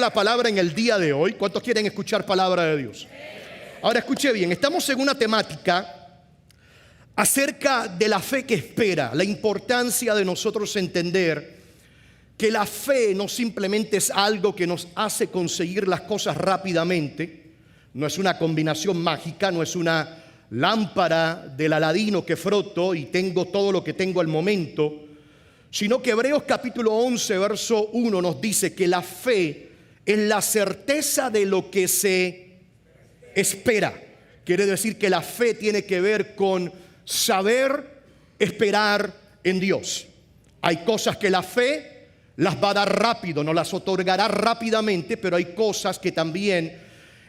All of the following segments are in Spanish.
La palabra en el día de hoy. ¿Cuántos quieren escuchar palabra de Dios? Ahora escuche bien, estamos en una temática acerca de la fe que espera, la importancia de nosotros entender que la fe no simplemente es algo que nos hace conseguir las cosas rápidamente, no es una combinación mágica, no es una lámpara del Aladino que froto y tengo todo lo que tengo al momento, sino que Hebreos capítulo 11, verso 1 nos dice que la fe es la certeza de lo que se espera. Quiere decir que la fe tiene que ver con saber esperar en Dios. Hay cosas que la fe las va a dar rápido, no las otorgará rápidamente, pero hay cosas que también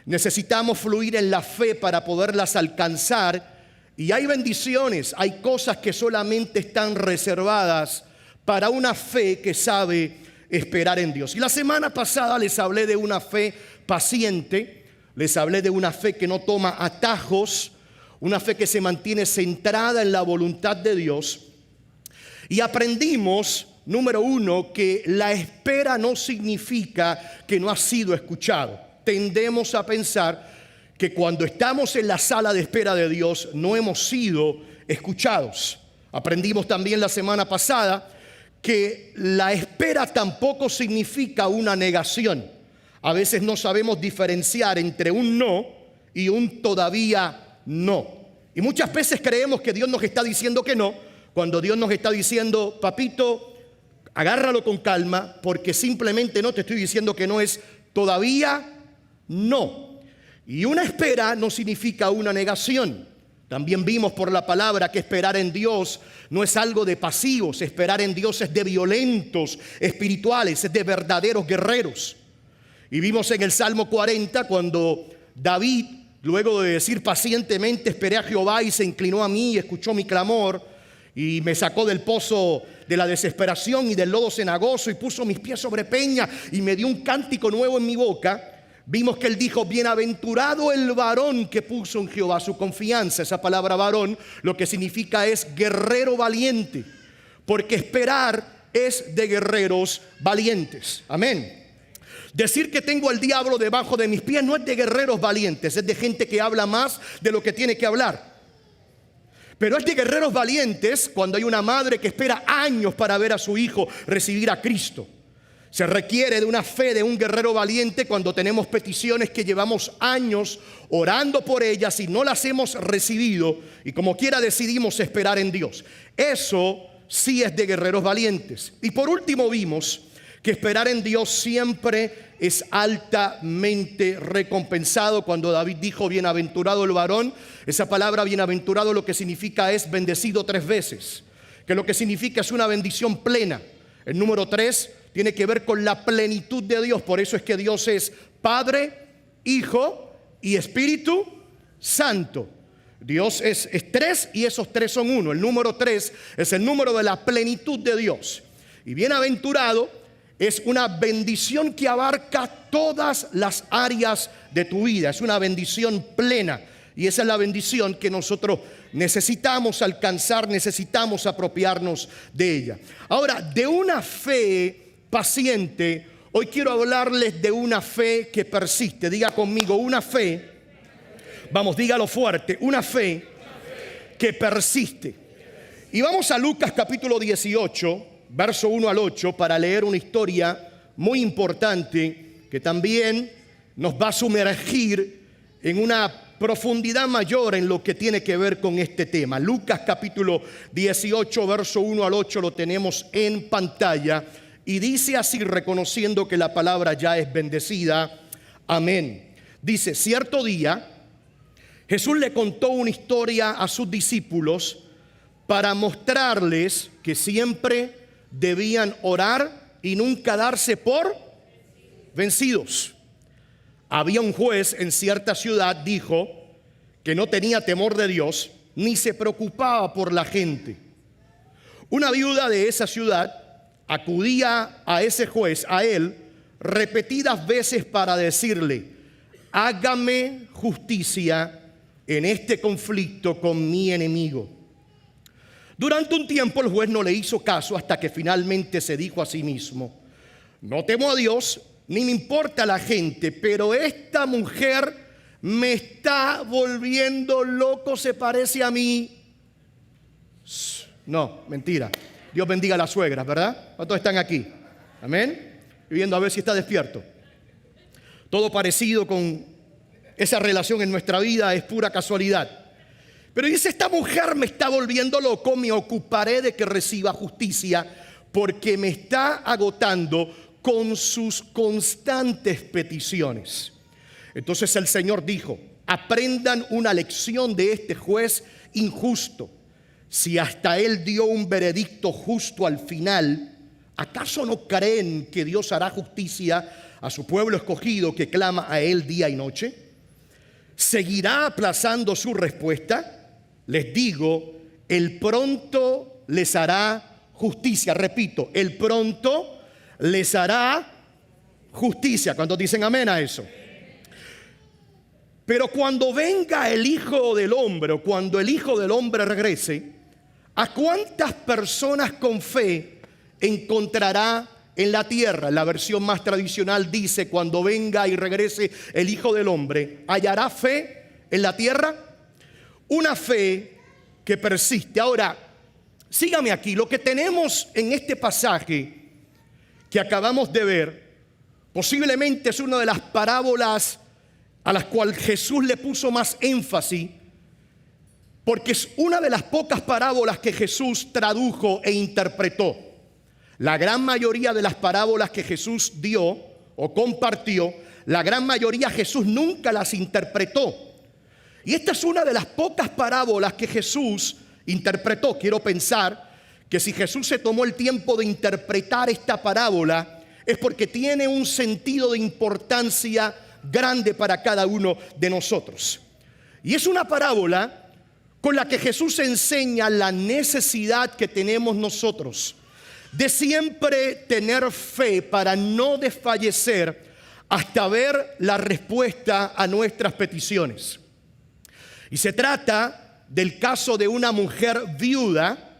necesitamos fluir en la fe para poderlas alcanzar. Y hay bendiciones, hay cosas que solamente están reservadas para una fe que sabe esperar en Dios. Y la semana pasada les hablé de una fe paciente, les hablé de una fe que no toma atajos, una fe que se mantiene centrada en la voluntad de Dios. Y aprendimos, número uno, que la espera no significa que no ha sido escuchado. Tendemos a pensar que cuando estamos en la sala de espera de Dios no hemos sido escuchados. Aprendimos también la semana pasada que la espera tampoco significa una negación. A veces no sabemos diferenciar entre un no y un todavía no. Y muchas veces creemos que Dios nos está diciendo que no, cuando Dios nos está diciendo, papito, agárralo con calma, porque simplemente no te estoy diciendo que no, es todavía no. Y una espera no significa una negación. También vimos por la palabra que esperar en Dios no es algo de pasivos. Esperar en Dios es de violentos espirituales, es de verdaderos guerreros. Y vimos en el Salmo 40 cuando David, luego de decir pacientemente, esperé a Jehová y se inclinó a mí y escuchó mi clamor y me sacó del pozo de la desesperación y del lodo cenagoso y puso mis pies sobre peña y me dio un cántico nuevo en mi boca. Vimos que él dijo, bienaventurado el varón que puso en Jehová su confianza. Esa palabra varón lo que significa es guerrero valiente, porque esperar es de guerreros valientes. Amén. Decir que tengo al diablo debajo de mis pies no es de guerreros valientes, es de gente que habla más de lo que tiene que hablar. Pero es de guerreros valientes cuando hay una madre que espera años para ver a su hijo recibir a Cristo. Se requiere de una fe de un guerrero valiente cuando tenemos peticiones que llevamos años orando por ellas y no las hemos recibido y como quiera decidimos esperar en Dios. Eso sí es de guerreros valientes. Y por último vimos que esperar en Dios siempre es altamente recompensado. Cuando David dijo bienaventurado el varón, esa palabra bienaventurado lo que significa es bendecido 3 veces, que lo que significa es una bendición plena. El número 3 tiene que ver con la plenitud de Dios. Por eso es que Dios es Padre, Hijo y Espíritu Santo. Dios es 3 y esos 3 son 1. El número 3 es el número de la plenitud de Dios. Y bienaventurado es una bendición que abarca todas las áreas de tu vida. Es una bendición plena. Y esa es la bendición que nosotros necesitamos alcanzar, necesitamos apropiarnos de ella. Ahora, de una fe paciente, hoy quiero hablarles de una fe que persiste. Diga conmigo, una fe, vamos, dígalo fuerte, una fe que persiste. Y vamos a Lucas capítulo 18, verso 1 al 8, para leer una historia muy importante que también nos va a sumergir en una profundidad mayor en lo que tiene que ver con este tema. Lucas capítulo 18, verso 1 al 8 lo tenemos en pantalla. Y dice así, reconociendo que la palabra ya es bendecida. Amén. Dice, cierto día, Jesús le contó una historia a sus discípulos para mostrarles que siempre debían orar y nunca darse por vencidos. Había un juez en cierta ciudad, dijo, que no tenía temor de Dios ni se preocupaba por la gente. Una viuda de esa ciudad acudía a ese juez, a él, repetidas veces para decirle, hágame justicia en este conflicto con mi enemigo. Durante un tiempo el juez no le hizo caso hasta que finalmente se dijo a sí mismo, no temo a Dios ni me importa la gente, pero esta mujer me está volviendo loco, se parece a mí. No, mentira. Dios bendiga a las suegras, ¿verdad? ¿Cuántos están aquí? Amén. Y viendo a ver si está despierto. Todo parecido con esa relación en nuestra vida es pura casualidad. Pero dice, esta mujer me está volviendo loco, me ocuparé de que reciba justicia porque me está agotando con sus constantes peticiones. Entonces el Señor dijo, aprendan una lección de este juez injusto. Si hasta él dio un veredicto justo al final, ¿acaso no creen que Dios hará justicia a su pueblo escogido que clama a él día y noche? ¿Seguirá aplazando su respuesta? Les digo, él pronto les hará justicia. Repito, él pronto les hará justicia. ¿Cuántos dicen amén a eso? Pero cuando venga el Hijo del Hombre, o cuando el Hijo del Hombre regrese, ¿a cuántas personas con fe encontrará en la tierra? La versión más tradicional dice, cuando venga y regrese el Hijo del Hombre, ¿hallará fe en la tierra? Una fe que persiste. Ahora, sígame aquí, lo que tenemos en este pasaje que acabamos de ver, posiblemente es una de las parábolas a las cuales Jesús le puso más énfasis, porque es una de las pocas parábolas que Jesús tradujo e interpretó. La gran mayoría de las parábolas que Jesús dio o compartió, la gran mayoría Jesús nunca las interpretó. Y esta es una de las pocas parábolas que Jesús interpretó. Quiero pensar que si Jesús se tomó el tiempo de interpretar esta parábola, es porque tiene un sentido de importancia grande para cada uno de nosotros. Y es una parábola con la que Jesús enseña la necesidad que tenemos nosotros de siempre tener fe para no desfallecer hasta ver la respuesta a nuestras peticiones. Y se trata del caso de una mujer viuda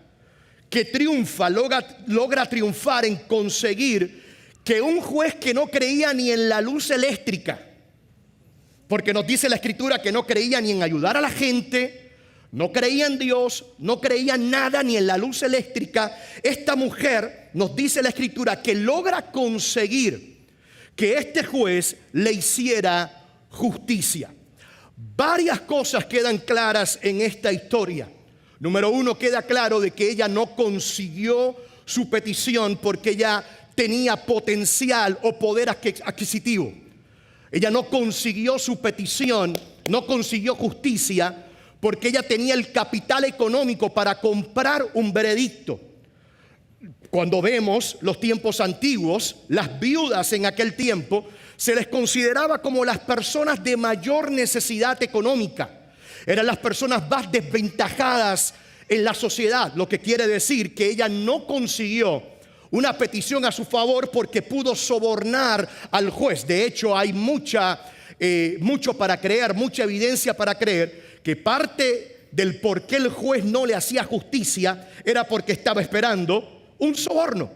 que triunfa, logra triunfar en conseguir que un juez que no creía ni en la luz eléctrica, porque nos dice la Escritura que no creía ni en ayudar a la gente, no creía en Dios, no creía en nada ni en la luz eléctrica. Esta mujer, nos dice la Escritura, que logra conseguir que este juez le hiciera justicia. Varias cosas quedan claras en esta historia. Número uno, queda claro de que ella no consiguió su petición porque ella tenía potencial o poder adquisitivo. Ella no consiguió su petición, no consiguió justicia porque ella tenía el capital económico para comprar un veredicto. Cuando vemos los tiempos antiguos, las viudas en aquel tiempo se les consideraba como las personas de mayor necesidad económica. Eran las personas más desventajadas en la sociedad, lo que quiere decir que ella no consiguió una petición a su favor porque pudo sobornar al juez. De hecho, hay mucho para creer, mucha evidencia para creer que parte del por qué el juez no le hacía justicia era porque estaba esperando un soborno.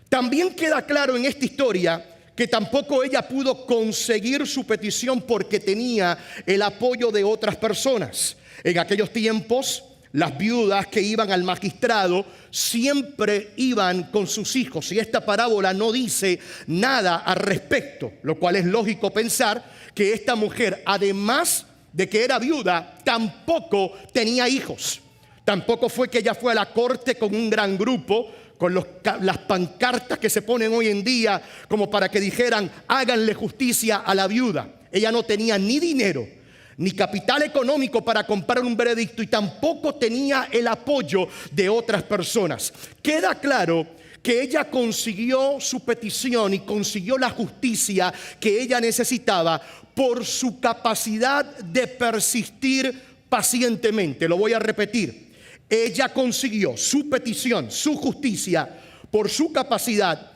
También queda claro en esta historia que tampoco ella pudo conseguir su petición porque tenía el apoyo de otras personas. En aquellos tiempos, las viudas que iban al magistrado siempre iban con sus hijos, y esta parábola no dice nada al respecto, lo cual es lógico pensar que esta mujer, además de que era viuda, tampoco tenía hijos. Tampoco fue que ella fue a la corte con un gran grupo, con las pancartas que se ponen hoy en día como para que dijeran háganle justicia a la viuda. Ella no tenía ni dinero ni capital económico para comprar un veredicto y tampoco tenía el apoyo de otras personas. Queda claro que ella consiguió su petición y consiguió la justicia que ella necesitaba por su capacidad de persistir pacientemente. Lo voy a repetir. Ella consiguió su petición, su justicia, por su capacidad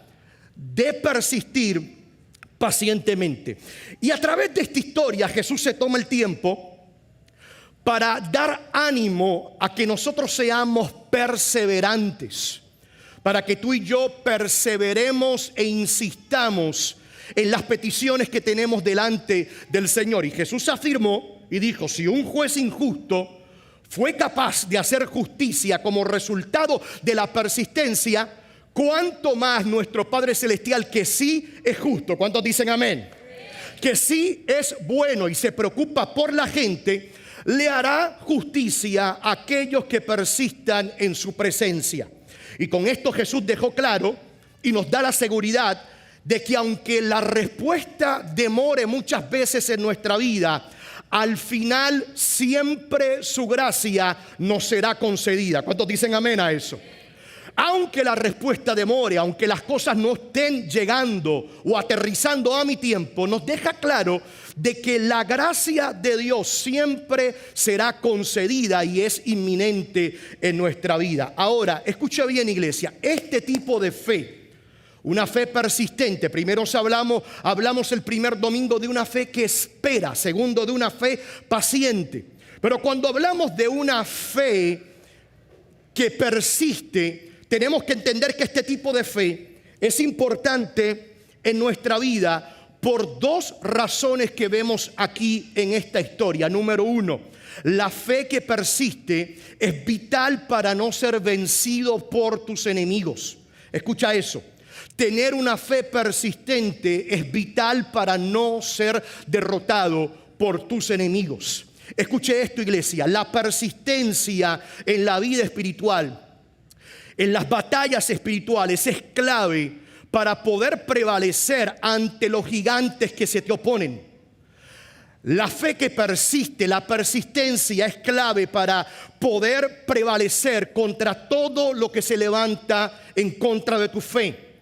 de persistir pacientemente. Y a través de esta historia Jesús se toma el tiempo para dar ánimo a que nosotros seamos perseverantes. para que tú y yo perseveremos e insistamos en las peticiones que tenemos delante del Señor. Y Jesús afirmó y dijo: si un juez injusto fue capaz de hacer justicia como resultado de la persistencia, ¿cuánto más nuestro Padre Celestial, que sí es justo? ¿Cuántos dicen amén? Que sí es bueno y se preocupa por la gente, le hará justicia a aquellos que persistan en su presencia. Y con esto Jesús dejó claro y nos da la seguridad de que aunque la respuesta demore muchas veces en nuestra vida, al final siempre su gracia nos será concedida. ¿Cuántos dicen amén a eso? Aunque la respuesta demore, aunque las cosas no estén llegando o aterrizando a mi tiempo, nos deja claro de que la gracia de Dios siempre será concedida y es inminente en nuestra vida. Ahora, escucha bien, iglesia, este tipo de fe, una fe persistente. Primero hablamos el primer domingo de una fe que espera, segundo de una fe paciente. Pero cuando hablamos de una fe que persiste, tenemos que entender que este tipo de fe es importante en nuestra vida por dos razones que vemos aquí en esta historia. Número uno, la fe que persiste es vital para no ser vencido por tus enemigos. Escucha eso. Tener una fe persistente es vital para no ser derrotado por tus enemigos. Escuche esto, iglesia. La persistencia en la vida espiritual, en las batallas espirituales, es clave para poder prevalecer ante los gigantes que se te oponen. La fe que persiste, la persistencia es clave para poder prevalecer contra todo lo que se levanta en contra de tu fe.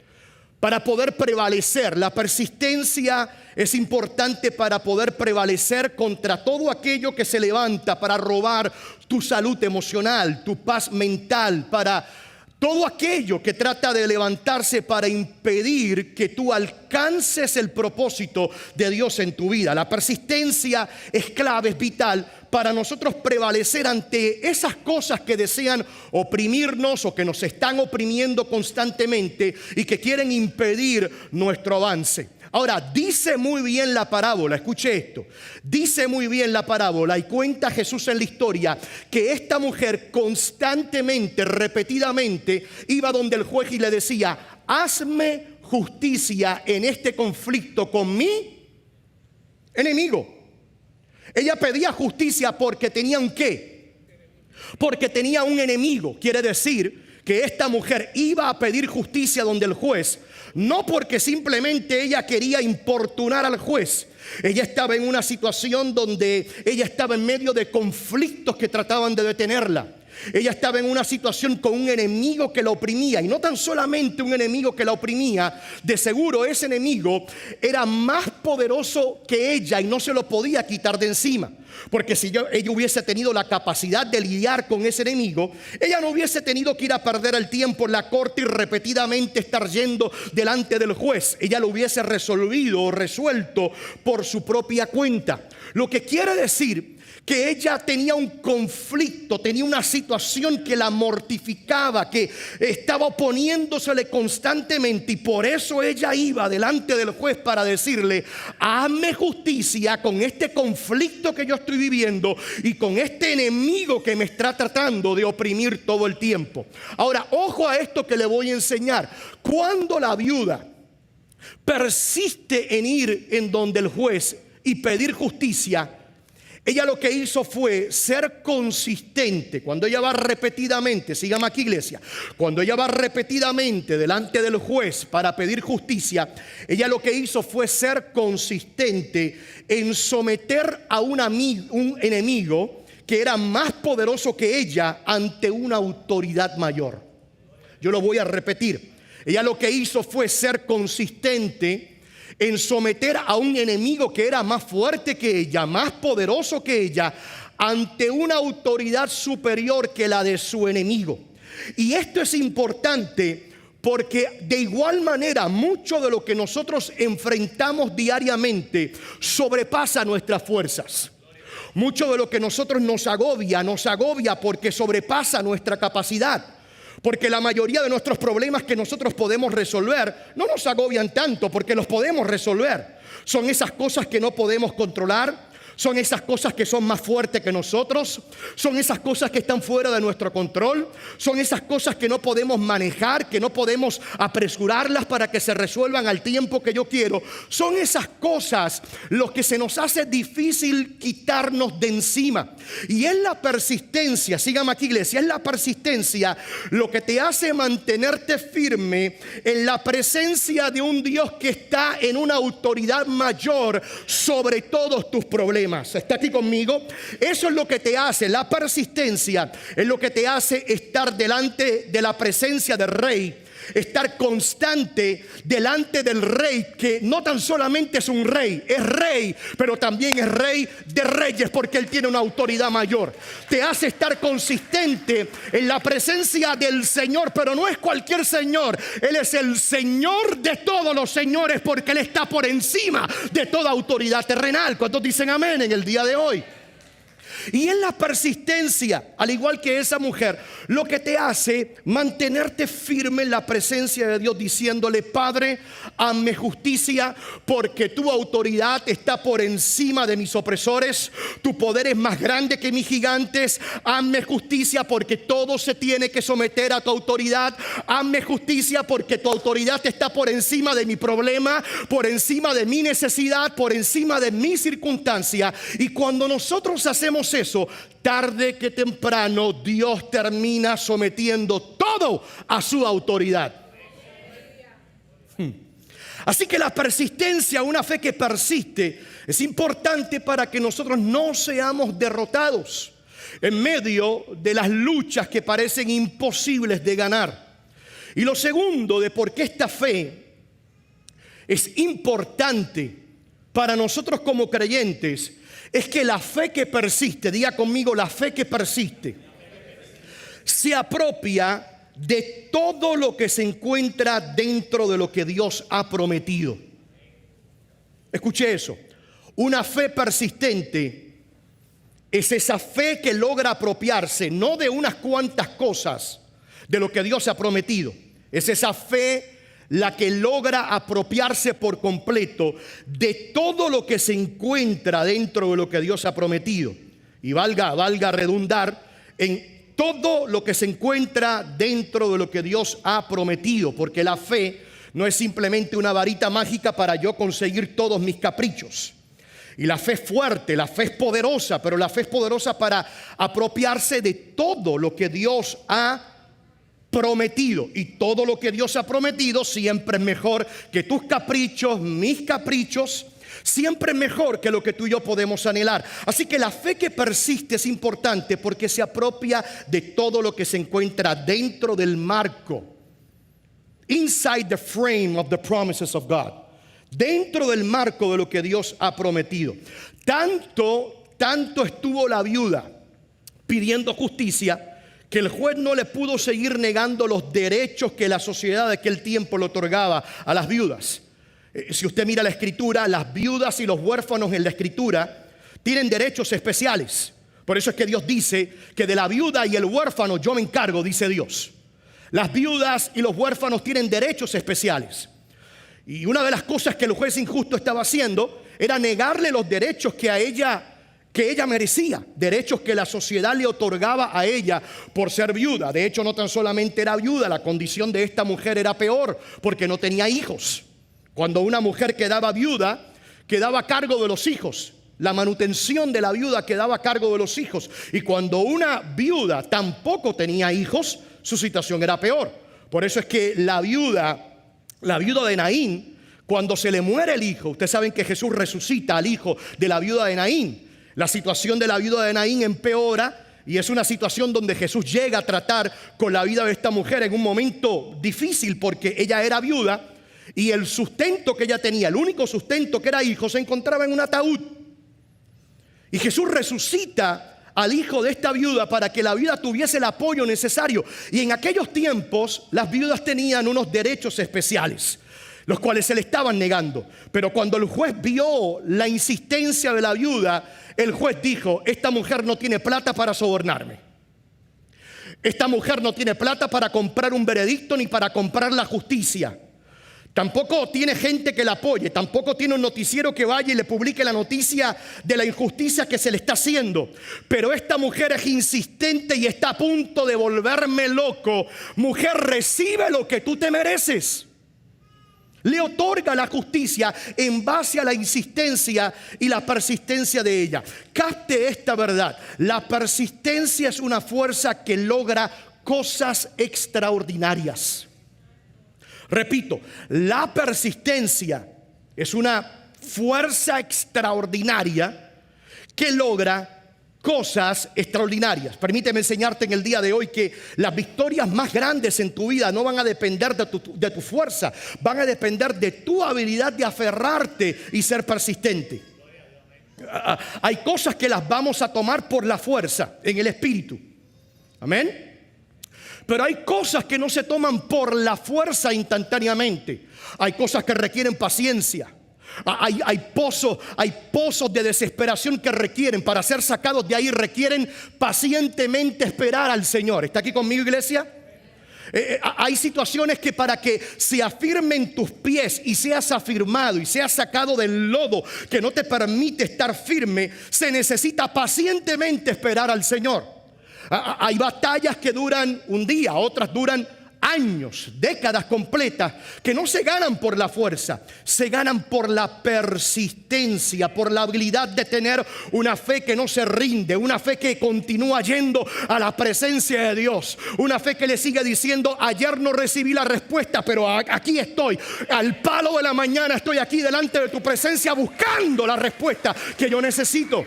Para poder prevalecer, la persistencia es importante para poder prevalecer contra todo aquello que se levanta para robar tu salud emocional, tu paz mental, para todo aquello que trata de levantarse para impedir que tú alcances el propósito de Dios en tu vida. La persistencia es clave, es vital para nosotros prevalecer ante esas cosas que desean oprimirnos o que nos están oprimiendo constantemente y que quieren impedir nuestro avance. Ahora, dice muy bien la parábola, escuche esto, dice muy bien la parábola y cuenta Jesús en la historia que esta mujer constantemente, repetidamente, iba donde el juez y le decía: hazme justicia en este conflicto con mi enemigo. Ella pedía justicia porque tenía un ¿qué? Porque tenía un enemigo. Quiere decir que esta mujer iba a pedir justicia donde el juez, no porque simplemente ella quería importunar al juez. Ella estaba en una situación donde ella estaba en medio de conflictos que trataban de detenerla. Ella estaba en una situación con un enemigo que la oprimía, y no tan solamente un enemigo que la oprimía, de seguro ese enemigo era más poderoso que ella y no se lo podía quitar de encima. Porque si ella hubiese tenido la capacidad de lidiar con ese enemigo, ella no hubiese tenido que ir a perder el tiempo en la corte y repetidamente estar yendo delante del juez. Ella lo hubiese resolvido o resuelto por su propia cuenta. Lo que quiere decir que ella tenía un conflicto, tenía una situación que la mortificaba, que estaba oponiéndosele constantemente, y por eso ella iba delante del juez para decirle: hazme justicia con este conflicto que yo estoy viviendo y con este enemigo que me está tratando de oprimir todo el tiempo. Ahora, ojo a esto que le voy a enseñar. Cuando la viuda persiste en ir en donde el juez y pedir justicia, ella lo que hizo fue ser consistente. Cuando ella va repetidamente, sígame aquí, iglesia, cuando ella va repetidamente delante del juez para pedir justicia, ella lo que hizo fue ser consistente en someter a un enemigo que era más poderoso que ella ante una autoridad mayor. Yo lo voy a repetir. Ella lo que hizo fue ser consistente en someter a un enemigo que era más fuerte que ella, más poderoso que ella, ante una autoridad superior que la de su enemigo. Y esto es importante porque de igual manera mucho de lo que nosotros enfrentamos diariamente sobrepasa nuestras fuerzas. Mucho de lo que nosotros nos agobia porque sobrepasa nuestra capacidad. Porque la mayoría de nuestros problemas que nosotros podemos resolver no nos agobian tanto porque los podemos resolver. Son esas cosas que no podemos controlar. Son esas cosas que son más fuertes que nosotros. Son esas cosas que están fuera de nuestro control. Son esas cosas que no podemos manejar, que no podemos apresurarlas para que se resuelvan al tiempo que yo quiero. Son esas cosas lo que se nos hace difícil quitarnos de encima. Y es la persistencia, sígame aquí, iglesia, es la persistencia lo que te hace mantenerte firme en la presencia de un Dios que está en una autoridad mayor sobre todos tus problemas. ¿Está aquí conmigo? Eso es lo que te hace, la persistencia es lo que te hace estar delante de la presencia del Rey, estar constante delante del Rey, que no tan solamente es un rey, es rey, pero también es rey de reyes, porque Él tiene una autoridad mayor. Te hace estar consistente en la presencia del Señor, pero no es cualquier Señor. Él es el Señor de todos los señores, porque Él está por encima de toda autoridad terrenal. ¿Cuántos dicen amén en el día de hoy? Y es la persistencia, al igual que esa mujer, lo que te hace mantenerte firme en la presencia de Dios, diciéndole: Padre, hazme justicia, porque tu autoridad está por encima de mis opresores. Tu poder es más grande que mis gigantes. Hazme justicia, porque todo se tiene que someter a tu autoridad. Hazme justicia, porque tu autoridad está por encima de mi problema, por encima de mi necesidad, por encima de mi circunstancia. Y cuando nosotros hacemos eso, tarde que temprano Dios termina sometiendo todo a su autoridad. Así que la persistencia, una fe que persiste, es importante para que nosotros no seamos derrotados en medio de las luchas que parecen imposibles de ganar. Y lo segundo de por qué esta fe es importante para nosotros como creyentes es que la fe que persiste, diga conmigo, la fe que persiste, se apropia de todo lo que se encuentra dentro de lo que Dios ha prometido. Escuche eso. Una fe persistente es esa fe que logra apropiarse no de unas cuantas cosas de lo que Dios ha prometido. Es esa fe la que logra apropiarse por completo de todo lo que se encuentra dentro de lo que Dios ha prometido. Y valga redundar en todo lo que se encuentra dentro de lo que Dios ha prometido, porque la fe no es simplemente una varita mágica para yo conseguir todos mis caprichos. Y la fe es fuerte, la fe es poderosa, pero la fe es poderosa para apropiarse de todo lo que Dios ha prometido. Y todo lo que Dios ha prometido siempre es mejor que tus caprichos, mis caprichos. Siempre es mejor que lo que tú y yo podemos anhelar. Así que la fe que persiste es importante porque se apropia de todo lo que se encuentra dentro del marco, inside the frame of the promises of God, dentro del marco de lo que Dios ha prometido. Tanto estuvo la viuda pidiendo justicia que el juez no le pudo seguir negando los derechos que la sociedad de aquel tiempo le otorgaba a las viudas. Si usted mira la escritura, las viudas y los huérfanos en la escritura tienen derechos especiales. Por eso es que Dios dice que de la viuda y el huérfano yo me encargo, dice Dios. Las viudas y los huérfanos tienen derechos especiales. Y una de las cosas que el juez injusto estaba haciendo era negarle los derechos que ella merecía, derechos que la sociedad le otorgaba a ella por ser viuda. De hecho, no tan solamente era viuda, la condición de esta mujer era peor porque no tenía hijos. Cuando una mujer quedaba viuda, quedaba a cargo de los hijos. La manutención de la viuda quedaba a cargo de los hijos. Y cuando una viuda tampoco tenía hijos, su situación era peor. Por eso es que la viuda de Naín, cuando se le muere el hijo, ustedes saben que Jesús resucita al hijo de la viuda de Naín. La situación de la viuda de Naín empeora y es una situación donde Jesús llega a tratar con la vida de esta mujer en un momento difícil porque ella era viuda y el sustento que ella tenía, el único sustento que era hijo, se encontraba en un ataúd. Y Jesús resucita al hijo de esta viuda para que la viuda tuviese el apoyo necesario. Y en aquellos tiempos las viudas tenían unos derechos especiales, los cuales se le estaban negando. Pero cuando el juez vio la insistencia de la viuda, el juez dijo: esta mujer no tiene plata para sobornarme. Esta mujer no tiene plata para comprar un veredicto ni para comprar la justicia. Tampoco tiene gente que la apoye, tampoco tiene un noticiero que vaya y le publique la noticia de la injusticia que se le está haciendo. Pero esta mujer es insistente y está a punto de volverme loco. Mujer, recibe lo que tú te mereces. Le otorga la justicia en base a la insistencia y la persistencia de ella. Capte esta verdad. La persistencia es una fuerza que logra cosas extraordinarias. Repito, la persistencia es una fuerza extraordinaria que logra cosas extraordinarias. Permíteme enseñarte en el día de hoy que las victorias más grandes en tu vida no van a depender de tu fuerza, van a depender de tu habilidad de aferrarte y ser persistente. Hay cosas que las vamos a tomar por la fuerza en el espíritu. Amén. Pero hay cosas que no se toman por la fuerza instantáneamente. Hay cosas que requieren paciencia. Hay pozos de desesperación que requieren, para ser sacados de ahí, requieren pacientemente esperar al Señor. ¿Está aquí conmigo, iglesia? Hay situaciones que para que se afirmen tus pies y seas afirmado y seas sacado del lodo que no te permite estar firme, se necesita pacientemente esperar al Señor. Hay batallas que duran un día, otras duran años, décadas completas, que no se ganan por la fuerza, se ganan por la persistencia, por la habilidad de tener una fe que no se rinde, una fe que continúa yendo a la presencia de Dios, una fe que le sigue diciendo: ayer no recibí la respuesta, pero aquí estoy, al palo de la mañana estoy aquí delante de tu presencia buscando la respuesta que yo necesito.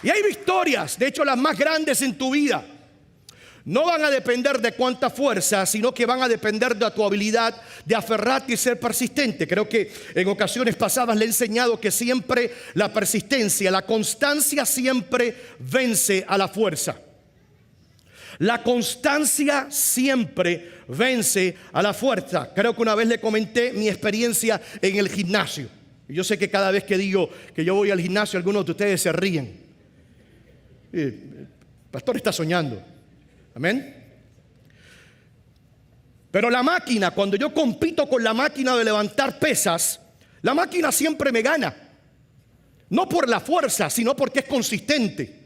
Y hay victorias, de hecho las más grandes en tu vida, no van a depender de cuánta fuerza, sino que van a depender de tu habilidad de aferrarte y ser persistente. Creo que en ocasiones pasadas le he enseñado que siempre la persistencia, la constancia siempre vence a la fuerza. La constancia siempre vence a la fuerza. Creo que una vez le comenté mi experiencia en el gimnasio. Y yo sé que cada vez que digo que yo voy al gimnasio, algunos de ustedes se ríen. El pastor está soñando. Amén. Pero la máquina, cuando yo compito con la máquina de levantar pesas, la máquina siempre me gana. No por la fuerza, sino porque es consistente.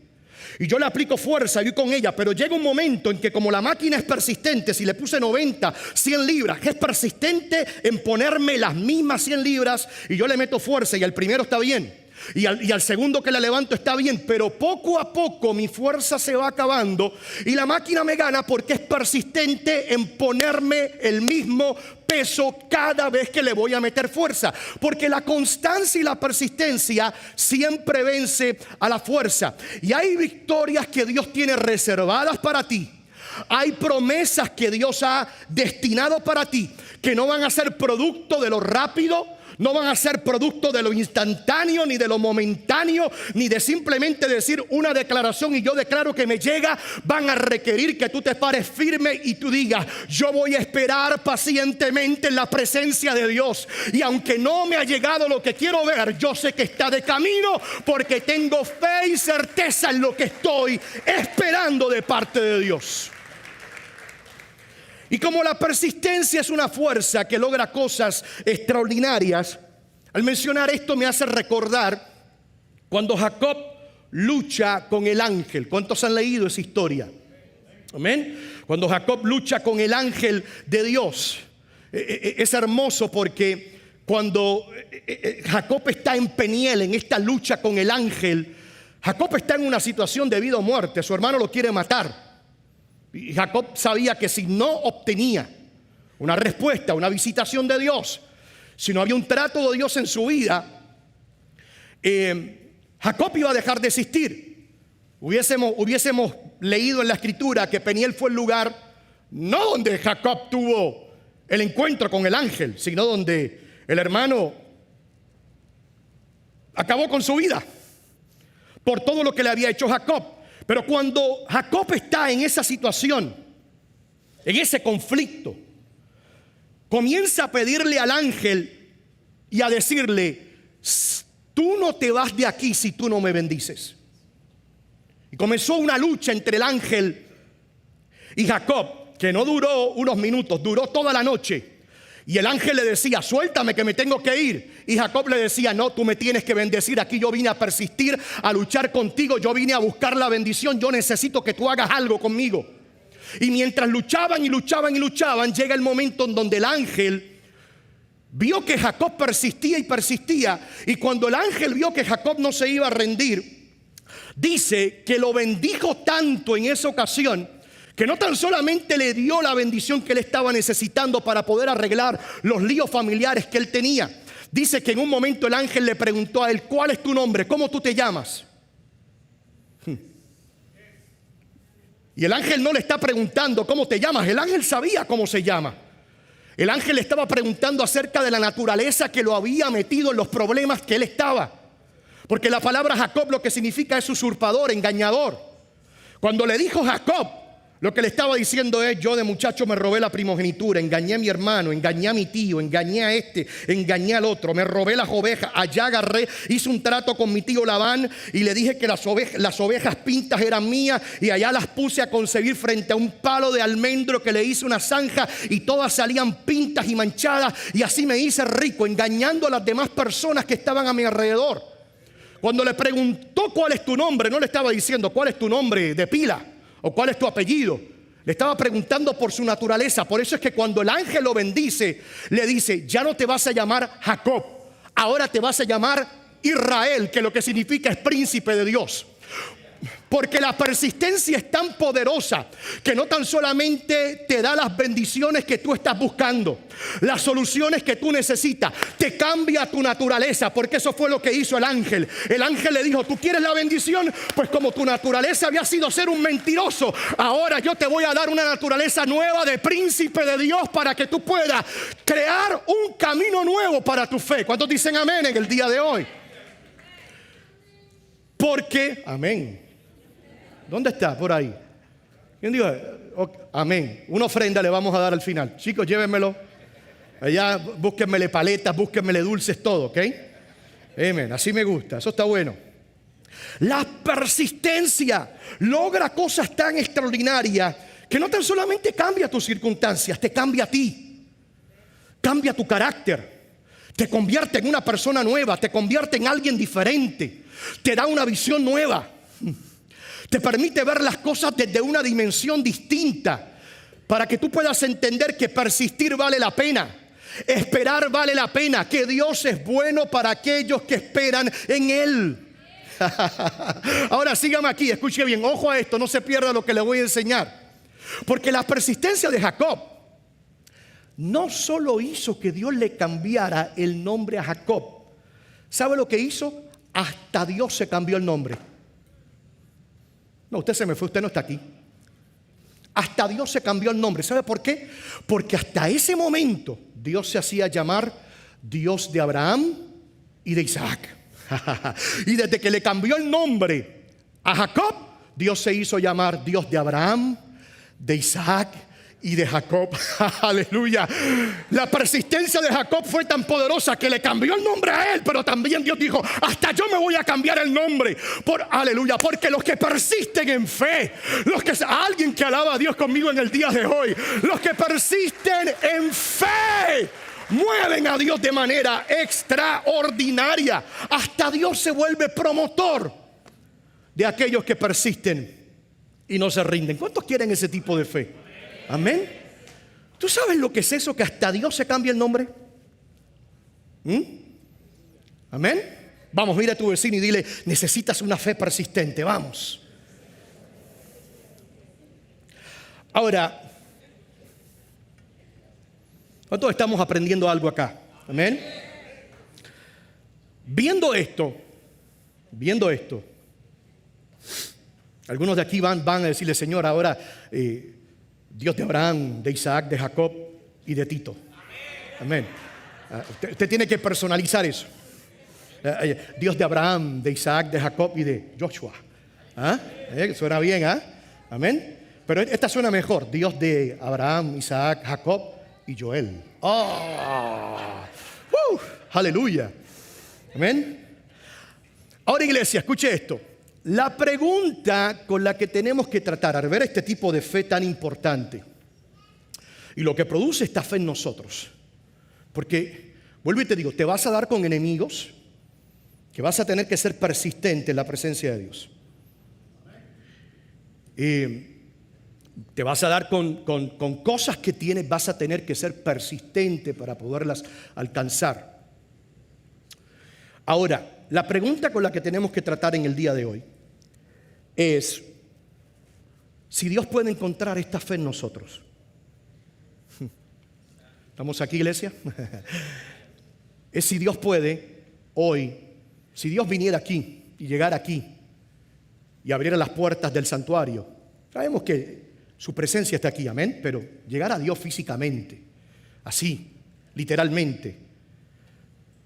Y yo le aplico fuerza, voy con ella, pero llega un momento en que, como la máquina es persistente, si le puse 90, 100 libras, es persistente en ponerme las mismas 100 libras, y yo le meto fuerza y al primero está bien. Y al segundo que la levanto está bien, pero poco a poco mi fuerza se va acabando y la máquina me gana porque es persistente en ponerme el mismo peso cada vez que le voy a meter fuerza. Porque la constancia y la persistencia siempre vence a la fuerza. Y hay victorias que Dios tiene reservadas para ti. Hay promesas que Dios ha destinado para ti que no van a ser producto de lo rápido, no van a ser producto de lo instantáneo, ni de lo momentáneo, ni de simplemente decir una declaración y yo declaro que me llega. Van a requerir que tú te pares firme y tú digas: yo voy a esperar pacientemente en la presencia de Dios. Y aunque no me ha llegado lo que quiero ver, yo sé que está de camino, porque tengo fe y certeza en lo que estoy esperando de parte de Dios. Y como la persistencia es una fuerza que logra cosas extraordinarias, al mencionar esto me hace recordar cuando Jacob lucha con el ángel. ¿Cuántos han leído esa historia? Amén. Cuando Jacob lucha con el ángel de Dios, es hermoso porque cuando Jacob está en Peniel, en esta lucha con el ángel, Jacob está en una situación de vida o muerte. Su hermano lo quiere matar. Y Jacob sabía que si no obtenía una respuesta, una visitación de Dios, si no había un trato de Dios en su vida, Jacob iba a dejar de existir. Hubiésemos leído en la escritura que Peniel fue el lugar no donde Jacob tuvo el encuentro con el ángel, sino donde el hermano acabó con su vida por todo lo que le había hecho Jacob. Pero cuando Jacob está en esa situación, en ese conflicto, comienza a pedirle al ángel y a decirle: tú no te vas de aquí si tú no me bendices. Y comenzó una lucha entre el ángel Y Jacob, que no duró unos minutos, duró toda la noche. Y el ángel le decía, suéltame que me tengo que ir. Y Jacob le decía, no, tú me tienes que bendecir. Aquí yo vine a persistir, a luchar contigo. Yo vine a buscar la bendición. Yo necesito que tú hagas algo conmigo. Y mientras luchaban y luchaban y luchaban, llega el momento en donde el ángel vio que Jacob persistía y persistía. Y cuando el ángel vio que Jacob no se iba a rendir, dice que lo bendijo tanto en esa ocasión, que no tan solamente le dio la bendición que él estaba necesitando para poder arreglar los líos familiares que él tenía. Dice que en un momento el ángel le preguntó a él, ¿cuál es tu nombre? ¿Cómo tú te llamas? Y el ángel no le está preguntando cómo te llamas. El ángel sabía cómo se llama. El ángel le estaba preguntando acerca de la naturaleza que lo había metido en los problemas que él estaba. Porque la palabra Jacob lo que significa es usurpador, engañador. Cuando le dijo Jacob, lo que le estaba diciendo es, yo de muchacho me robé la primogenitura, engañé a mi hermano, engañé a mi tío, engañé a este, engañé al otro, me robé las ovejas, allá agarré, hice un trato con mi tío Labán y le dije que las ovejas pintas eran mías y allá las puse a concebir frente a un palo de almendro que le hice una zanja y todas salían pintas y manchadas y así me hice rico, engañando a las demás personas que estaban a mi alrededor. Cuando le preguntó cuál es tu nombre, no le estaba diciendo cuál es tu nombre de pila o cuál es tu apellido. Le estaba preguntando por su naturaleza. Por eso es que cuando el ángel lo bendice, le dice, ya no te vas a llamar Jacob, ahora te vas a llamar Israel, que lo que significa es príncipe de Dios. Porque la persistencia es tan poderosa que no tan solamente te da las bendiciones que tú estás buscando, las soluciones que tú necesitas, te cambia tu naturaleza, porque eso fue lo que hizo el ángel. El ángel le dijo, ¿tú quieres la bendición? Pues como tu naturaleza había sido ser un mentiroso, ahora yo te voy a dar una naturaleza nueva de príncipe de Dios para que tú puedas crear un camino nuevo para tu fe. ¿Cuántos dicen amén en el día de hoy? Porque, amén. ¿Dónde está? Por ahí. ¿Quién dijo? Okay, amén. Una ofrenda le vamos a dar al final. Chicos, llévenmelo. Allá búsquenmele paletas, búsquenmele dulces, todo, ¿ok? Amén. Así me gusta. Eso está bueno. La persistencia logra cosas tan extraordinarias que no tan solamente cambia tus circunstancias, te cambia a ti. Cambia tu carácter. Te convierte en una persona nueva, te convierte en alguien diferente. Te da una visión nueva. Te permite ver las cosas desde una dimensión distinta para que tú puedas entender que persistir vale la pena, esperar vale la pena, que Dios es bueno para aquellos que esperan en Él. Ahora sígame aquí, escuche bien, ojo a esto, no se pierda lo que le voy a enseñar. Porque la persistencia de Jacob no solo hizo que Dios le cambiara el nombre a Jacob. ¿Sabe lo que hizo? Hasta Dios se cambió el nombre. No, usted se me fue, usted no está aquí. Hasta Dios se cambió el nombre. ¿Sabe por qué? Porque hasta ese momento Dios se hacía llamar Dios de Abraham y de Isaac. Y desde que le cambió el nombre a Jacob, Dios se hizo llamar Dios de Abraham, de Isaac y de Jacob. Aleluya. La persistencia de Jacob fue tan poderosa que le cambió el nombre a él, pero también Dios dijo, hasta yo me voy a cambiar el nombre. Aleluya, porque los que persisten en fe, alguien que alaba a Dios conmigo en el día de hoy, los que persisten en fe mueven a Dios de manera extraordinaria. Hasta Dios se vuelve promotor de aquellos que persisten y no se rinden. ¿Cuántos quieren ese tipo de fe? Amén. ¿Tú sabes lo que es eso? Que hasta Dios se cambia el nombre. Amén. Vamos, mira a tu vecino y dile, necesitas una fe persistente. Vamos. Ahora, nosotros estamos aprendiendo algo acá. Amén. Viendo esto, algunos de aquí van a decirle, Señor, ahora Dios de Abraham, de Isaac, de Jacob y de Tito. Amén. Usted tiene que personalizar eso. Dios de Abraham, de Isaac, de Jacob y de Joshua. Suena bien, amén. Pero esta suena mejor. Dios de Abraham, Isaac, Jacob y Joel. Aleluya. Amén. Ahora, iglesia, escuche esto. La pregunta con la que tenemos que tratar al ver este tipo de fe tan importante y lo que produce esta fe en nosotros, porque vuelvo y te digo, te vas a dar con enemigos que vas a tener que ser persistente en la presencia de Dios. Te vas a dar con cosas que tienes, vas a tener que ser persistente para poderlas alcanzar. Ahora, la pregunta con la que tenemos que tratar en el día de hoy es si Dios puede encontrar esta fe en nosotros. ¿Estamos aquí, iglesia? Es si Dios puede hoy, si Dios viniera aquí y llegara aquí y abriera las puertas del santuario. Sabemos que su presencia está aquí, amén, pero llegar a Dios físicamente, así, literalmente,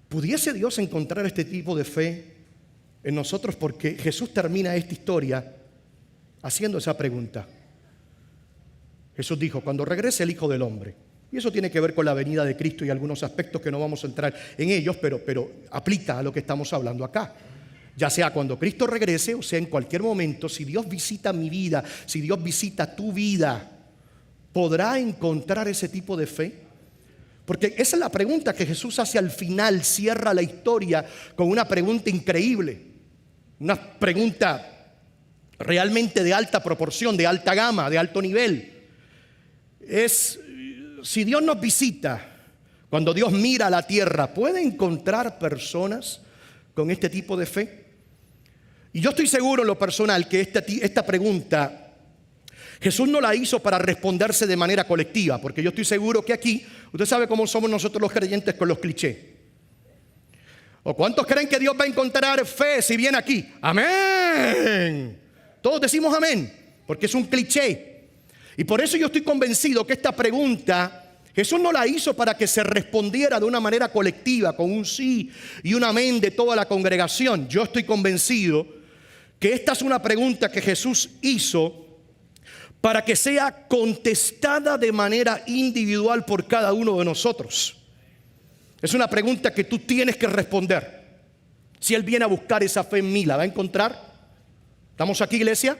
¿pudiese Dios encontrar este tipo de fe en nosotros? Porque Jesús termina esta historia haciendo esa pregunta. Jesús dijo, cuando regrese el Hijo del Hombre, y eso tiene que ver con la venida de Cristo y algunos aspectos que no vamos a entrar en ellos, pero aplica a lo que estamos hablando acá. Ya sea cuando Cristo regrese o sea en cualquier momento, si Dios visita mi vida, si Dios visita tu vida, ¿podrá encontrar ese tipo de fe? Porque esa es la pregunta que Jesús hace al final, cierra la historia con una pregunta increíble, una pregunta realmente de alta proporción, de alta gama, de alto nivel. Es, si Dios nos visita, cuando Dios mira a la tierra, ¿puede encontrar personas con este tipo de fe? Y yo estoy seguro en lo personal que esta pregunta Jesús no la hizo para responderse de manera colectiva, porque yo estoy seguro que aquí, usted sabe cómo somos nosotros los creyentes con los clichés. ¿O cuántos creen que Dios va a encontrar fe si viene aquí? ¡Amén! Todos decimos amén, porque es un cliché. Y por eso yo estoy convencido que esta pregunta Jesús no la hizo para que se respondiera de una manera colectiva, con un sí y un amén de toda la congregación. Yo estoy convencido que esta es una pregunta que Jesús hizo para que sea contestada de manera individual por cada uno de nosotros. Es una pregunta que tú tienes que responder. Si Él viene a buscar esa fe en mí, ¿la va a encontrar? ¿Estamos aquí, iglesia?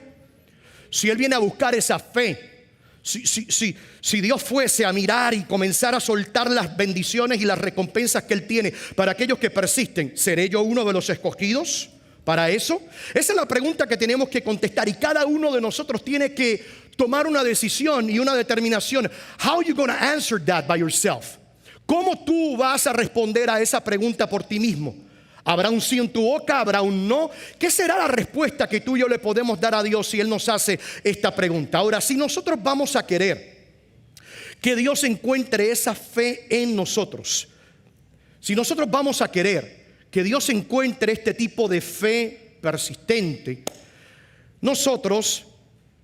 Si Él viene a buscar esa fe, si Dios fuese a mirar y comenzar a soltar las bendiciones y las recompensas que Él tiene para aquellos que persisten, ¿seré yo uno de los escogidos para eso? Esa es la pregunta que tenemos que contestar y cada uno de nosotros tiene que tomar una decisión y una determinación. How are you going to answer that by yourself? ¿Cómo tú vas a responder a esa pregunta por ti mismo? ¿Habrá un sí en tu boca? ¿Habrá un no? ¿Qué será la respuesta que tú y yo le podemos dar a Dios si Él nos hace esta pregunta? Ahora, si nosotros vamos a querer que Dios encuentre esa fe en nosotros, si nosotros vamos a querer que Dios encuentre este tipo de fe persistente, nosotros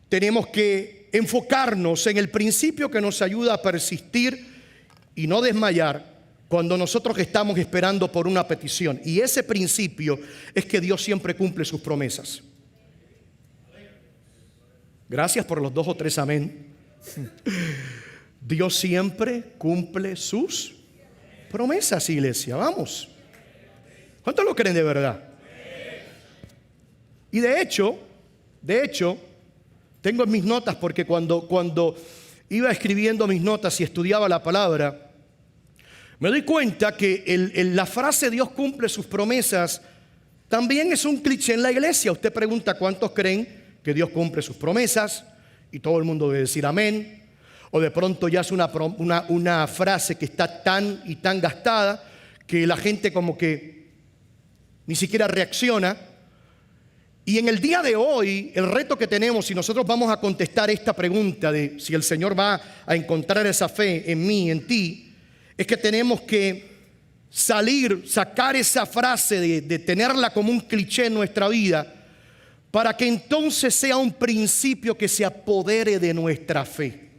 tenemos que enfocarnos en el principio que nos ayuda a persistir y no desmayar cuando nosotros estamos esperando por una petición. Y ese principio es que Dios siempre cumple sus promesas. Gracias por los 2 o 3 amén. Dios siempre cumple sus promesas, iglesia. Vamos. ¿Cuántos lo creen de verdad? Y de hecho, tengo en mis notas, porque cuando iba escribiendo mis notas y estudiaba la palabra, me doy cuenta que la frase Dios cumple sus promesas también es un cliché en la iglesia. Usted pregunta cuántos creen que Dios cumple sus promesas y todo el mundo debe decir amén. O de pronto ya es una frase que está tan y tan gastada que la gente como que ni siquiera reacciona. Y en el día de hoy, el reto que tenemos, si nosotros vamos a contestar esta pregunta de si el Señor va a encontrar esa fe en mí, en ti, es que tenemos que sacar esa frase de tenerla como un cliché en nuestra vida, para que entonces sea un principio que se apodere de nuestra fe.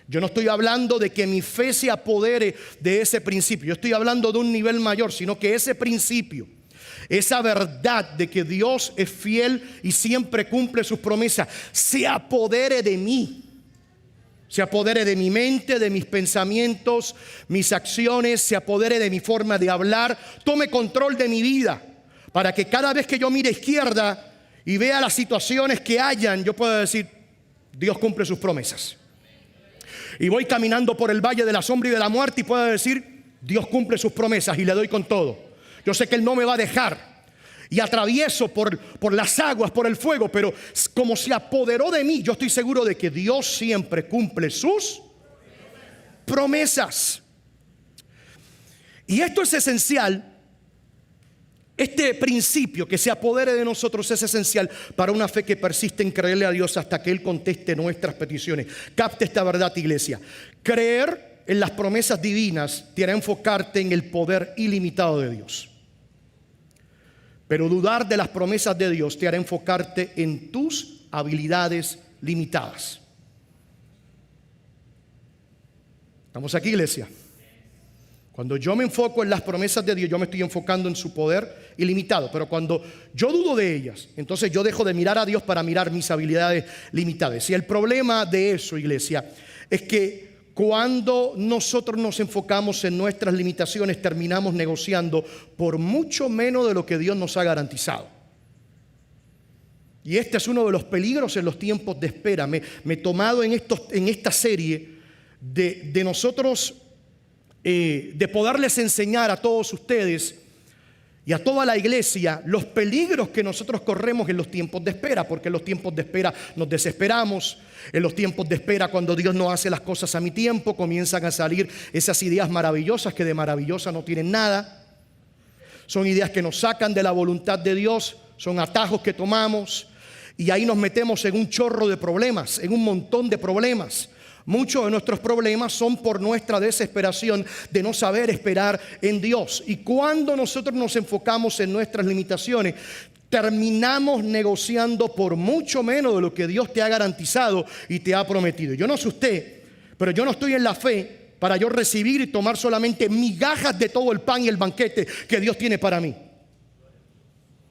Yo no estoy hablando de que mi fe se apodere de ese principio, yo estoy hablando de un nivel mayor, sino que ese principio, esa verdad de que Dios es fiel y siempre cumple sus promesas, se apodere de mí. Se apodere de mi mente, de mis pensamientos, mis acciones, se apodere de mi forma de hablar, tome control de mi vida, para que cada vez que yo mire a izquierda y vea las situaciones que hayan, yo puedo decir, Dios cumple sus promesas. Y voy caminando por el valle de la sombra y de la muerte y puedo decir, Dios cumple sus promesas y le doy con todo. Yo sé que Él no me va a dejar. Y atravieso por las aguas, por el fuego, pero como se apoderó de mí, yo estoy seguro de que Dios siempre cumple sus promesas. Y esto es esencial. Este principio que se apodere de nosotros es esencial para una fe que persiste en creerle a Dios hasta que Él conteste nuestras peticiones. Capte esta verdad, iglesia. Creer en las promesas divinas te hará enfocarte en el poder ilimitado de Dios. Pero dudar de las promesas de Dios te hará enfocarte en tus habilidades limitadas. ¿Estamos aquí, iglesia? Cuando yo me enfoco en las promesas de Dios, yo me estoy enfocando en su poder ilimitado. Pero cuando yo dudo de ellas, entonces yo dejo de mirar a Dios para mirar mis habilidades limitadas. Y el problema de eso, iglesia, es que cuando nosotros nos enfocamos en nuestras limitaciones, terminamos negociando por mucho menos de lo que Dios nos ha garantizado. Y este es uno de los peligros en los tiempos de espera. Me he tomado en esta serie de nosotros, de poderles enseñar a todos ustedes y a toda la iglesia los peligros que nosotros corremos en los tiempos de espera, porque en los tiempos de espera nos desesperamos. En los tiempos de espera, cuando Dios no hace las cosas a mi tiempo, comienzan a salir esas ideas maravillosas que de maravillosas no tienen nada. Son ideas que nos sacan de la voluntad de Dios, son atajos que tomamos y ahí nos metemos en un chorro de problemas, en un montón de problemas. Muchos de nuestros problemas son por nuestra desesperación de no saber esperar en Dios. Y cuando nosotros nos enfocamos en nuestras limitaciones, terminamos negociando por mucho menos de lo que Dios te ha garantizado y te ha prometido. Yo no sé usted, pero yo no estoy en la fe para yo recibir y tomar solamente migajas de todo el pan y el banquete que Dios tiene para mí.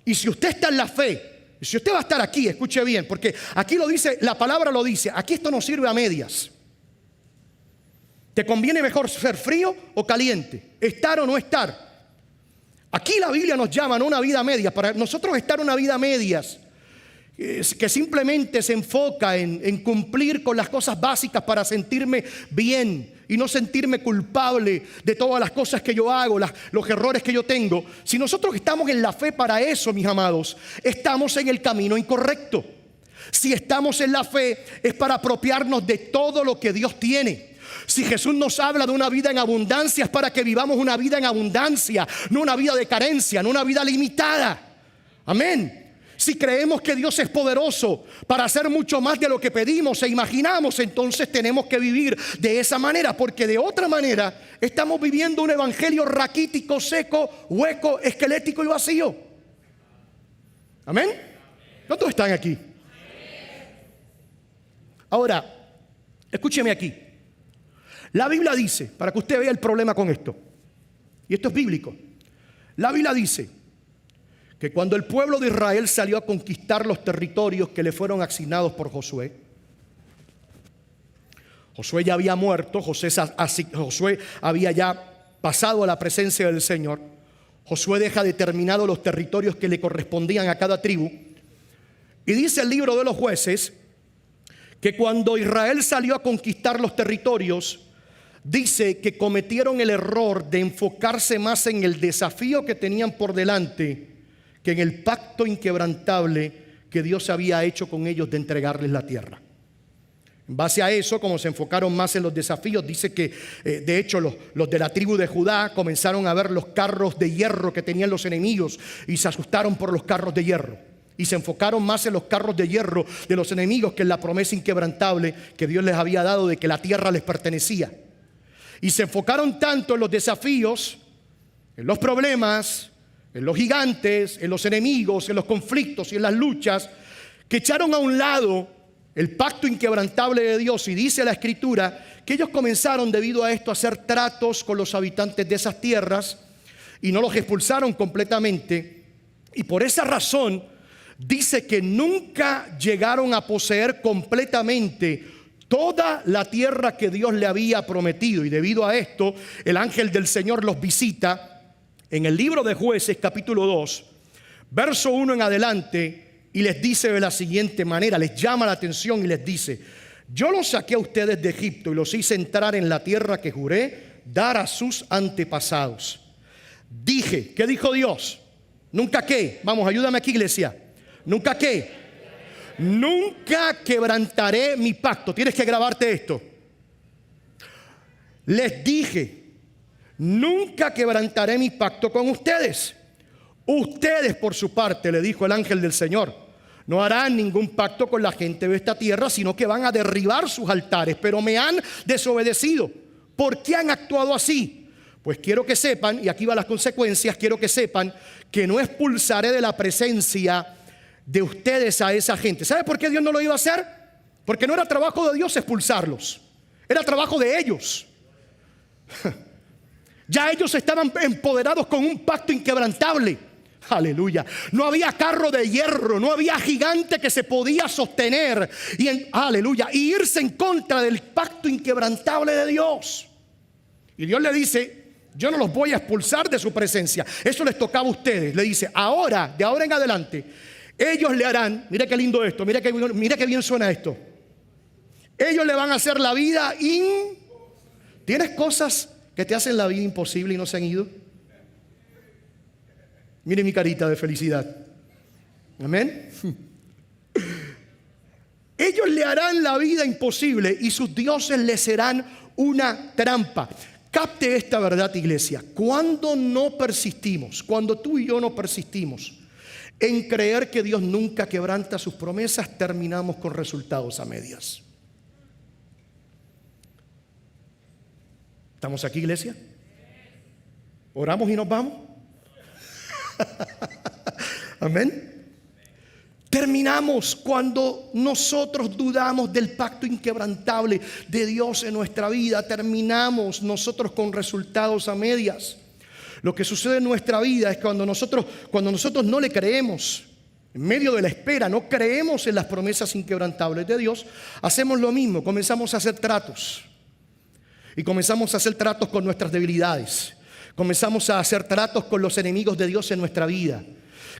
Y si usted está en la fe, si usted va a estar aquí, escuche bien, porque aquí lo dice, la palabra lo dice, aquí esto no sirve a medias. ¿Te conviene mejor ser frío o caliente? ¿Estar o no estar? Aquí la Biblia nos llama a una vida media. Para nosotros estar una vida medias, que simplemente se enfoca en cumplir con las cosas básicas para sentirme bien y no sentirme culpable de todas las cosas que yo hago, los errores que yo tengo. Si nosotros estamos en la fe para eso, mis amados, estamos en el camino incorrecto. Si estamos en la fe es para apropiarnos de todo lo que Dios tiene. Si Jesús nos habla de una vida en abundancia, es para que vivamos una vida en abundancia, no una vida de carencia, no una vida limitada. Amén. Si creemos que Dios es poderoso para hacer mucho más de lo que pedimos e imaginamos, entonces tenemos que vivir de esa manera, porque de otra manera estamos viviendo un evangelio raquítico, seco, hueco, esquelético y vacío. Amén. ¿Cuántos están aquí? Ahora, escúcheme aquí. La Biblia dice, para que usted vea el problema con esto, y esto es bíblico, la Biblia dice que cuando el pueblo de Israel salió a conquistar los territorios que le fueron asignados por Josué, Josué ya había muerto, Josué había ya pasado a la presencia del Señor, Josué deja determinados los territorios que le correspondían a cada tribu, y dice el libro de los Jueces que cuando Israel salió a conquistar los territorios, dice que cometieron el error de enfocarse más en el desafío que tenían por delante que en el pacto inquebrantable que Dios había hecho con ellos de entregarles la tierra. En base a eso, como se enfocaron más en los desafíos, dice que de hecho los de la tribu de Judá comenzaron a ver los carros de hierro que tenían los enemigos y se asustaron por los carros de hierro. Y se enfocaron más en los carros de hierro de los enemigos que en la promesa inquebrantable que Dios les había dado de que la tierra les pertenecía. Y se enfocaron tanto en los desafíos, en los problemas, en los gigantes, en los enemigos, en los conflictos y en las luchas, que echaron a un lado el pacto inquebrantable de Dios. Y dice la Escritura que ellos comenzaron debido a esto a hacer tratos con los habitantes de esas tierras y no los expulsaron completamente. Y por esa razón dice que nunca llegaron a poseer completamente toda la tierra que Dios le había prometido. Y debido a esto, el ángel del Señor los visita en el libro de Jueces, capítulo 2, verso 1 en adelante, y les dice de la siguiente manera, les llama la atención y les dice: yo los saqué a ustedes de Egipto y los hice entrar en la tierra que juré dar a sus antepasados. Dije, ¿qué dijo Dios? ¿Nunca qué? Vamos, ayúdame aquí, iglesia. ¿Nunca qué? Nunca quebrantaré mi pacto. Tienes que grabarte esto. Les dije, nunca quebrantaré mi pacto con ustedes. Ustedes, por su parte, le dijo el ángel del Señor, no harán ningún pacto con la gente de esta tierra, sino que van a derribar sus altares, pero me han desobedecido. ¿Por qué han actuado así? Pues quiero que sepan, y aquí van las consecuencias, quiero que sepan que no expulsaré de la presencia de ustedes a esa gente. ¿Sabe por qué Dios no lo iba a hacer? Porque no era trabajo de Dios expulsarlos, era trabajo de ellos. Ya ellos estaban empoderados con un pacto inquebrantable. Aleluya. No había carro de hierro, no había gigante que se podía sostener aleluya, y irse en contra del pacto inquebrantable de Dios. Y Dios le dice: yo no los voy a expulsar de su presencia. Eso les tocaba a ustedes. Le dice: ahora, de ahora en adelante, ellos le harán, mira qué lindo esto, mira qué bien suena esto. Ellos le van a hacer la vida ¿Tienes cosas que te hacen la vida imposible y no se han ido? Mire mi carita de felicidad. Amén. Ellos le harán la vida imposible y sus dioses le serán una trampa. Capte esta verdad, iglesia. Cuando no persistimos, cuando tú y yo no persistimos en creer que Dios nunca quebranta sus promesas, terminamos con resultados a medias. ¿Estamos aquí, iglesia? ¿Oramos y nos vamos? Amén. Terminamos cuando nosotros dudamos del pacto inquebrantable de Dios en nuestra vida. Terminamos nosotros con resultados a medias. Lo que sucede en nuestra vida es cuando nosotros no le creemos, en medio de la espera, no creemos en las promesas inquebrantables de Dios, hacemos lo mismo, comenzamos a hacer tratos. Y comenzamos a hacer tratos con nuestras debilidades. Comenzamos a hacer tratos con los enemigos de Dios en nuestra vida.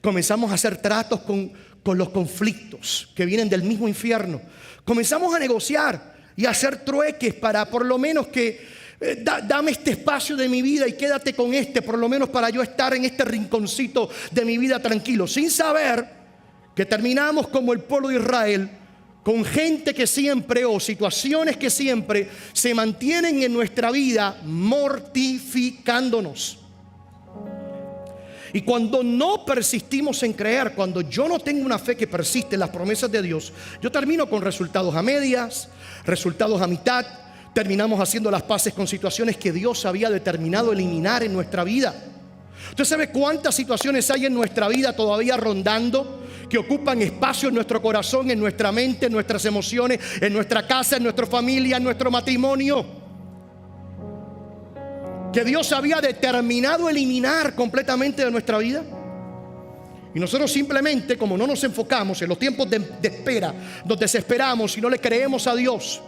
Comenzamos a hacer tratos con los conflictos que vienen del mismo infierno. Comenzamos a negociar y a hacer trueques para por lo menos que dame este espacio de mi vida y quédate con por lo menos para yo estar en este rinconcito de mi vida tranquilo, sin saber que terminamos como el pueblo de Israel, con gente que siempre o situaciones que siempre se mantienen en nuestra vida mortificándonos. Y cuando no persistimos en creer, cuando yo no tengo una fe que persiste en las promesas de Dios, yo termino con resultados a medias, resultados a mitad. Terminamos haciendo las paces con situaciones que Dios había determinado eliminar en nuestra vida. ¿Usted sabe cuántas situaciones hay en nuestra vida todavía rondando, que ocupan espacio en nuestro corazón, en nuestra mente, en nuestras emociones, en nuestra casa, en nuestra familia, en nuestro matrimonio, que Dios había determinado eliminar completamente de nuestra vida? Y nosotros simplemente, como no nos enfocamos en los tiempos de espera, nos desesperamos y no le creemos a Dios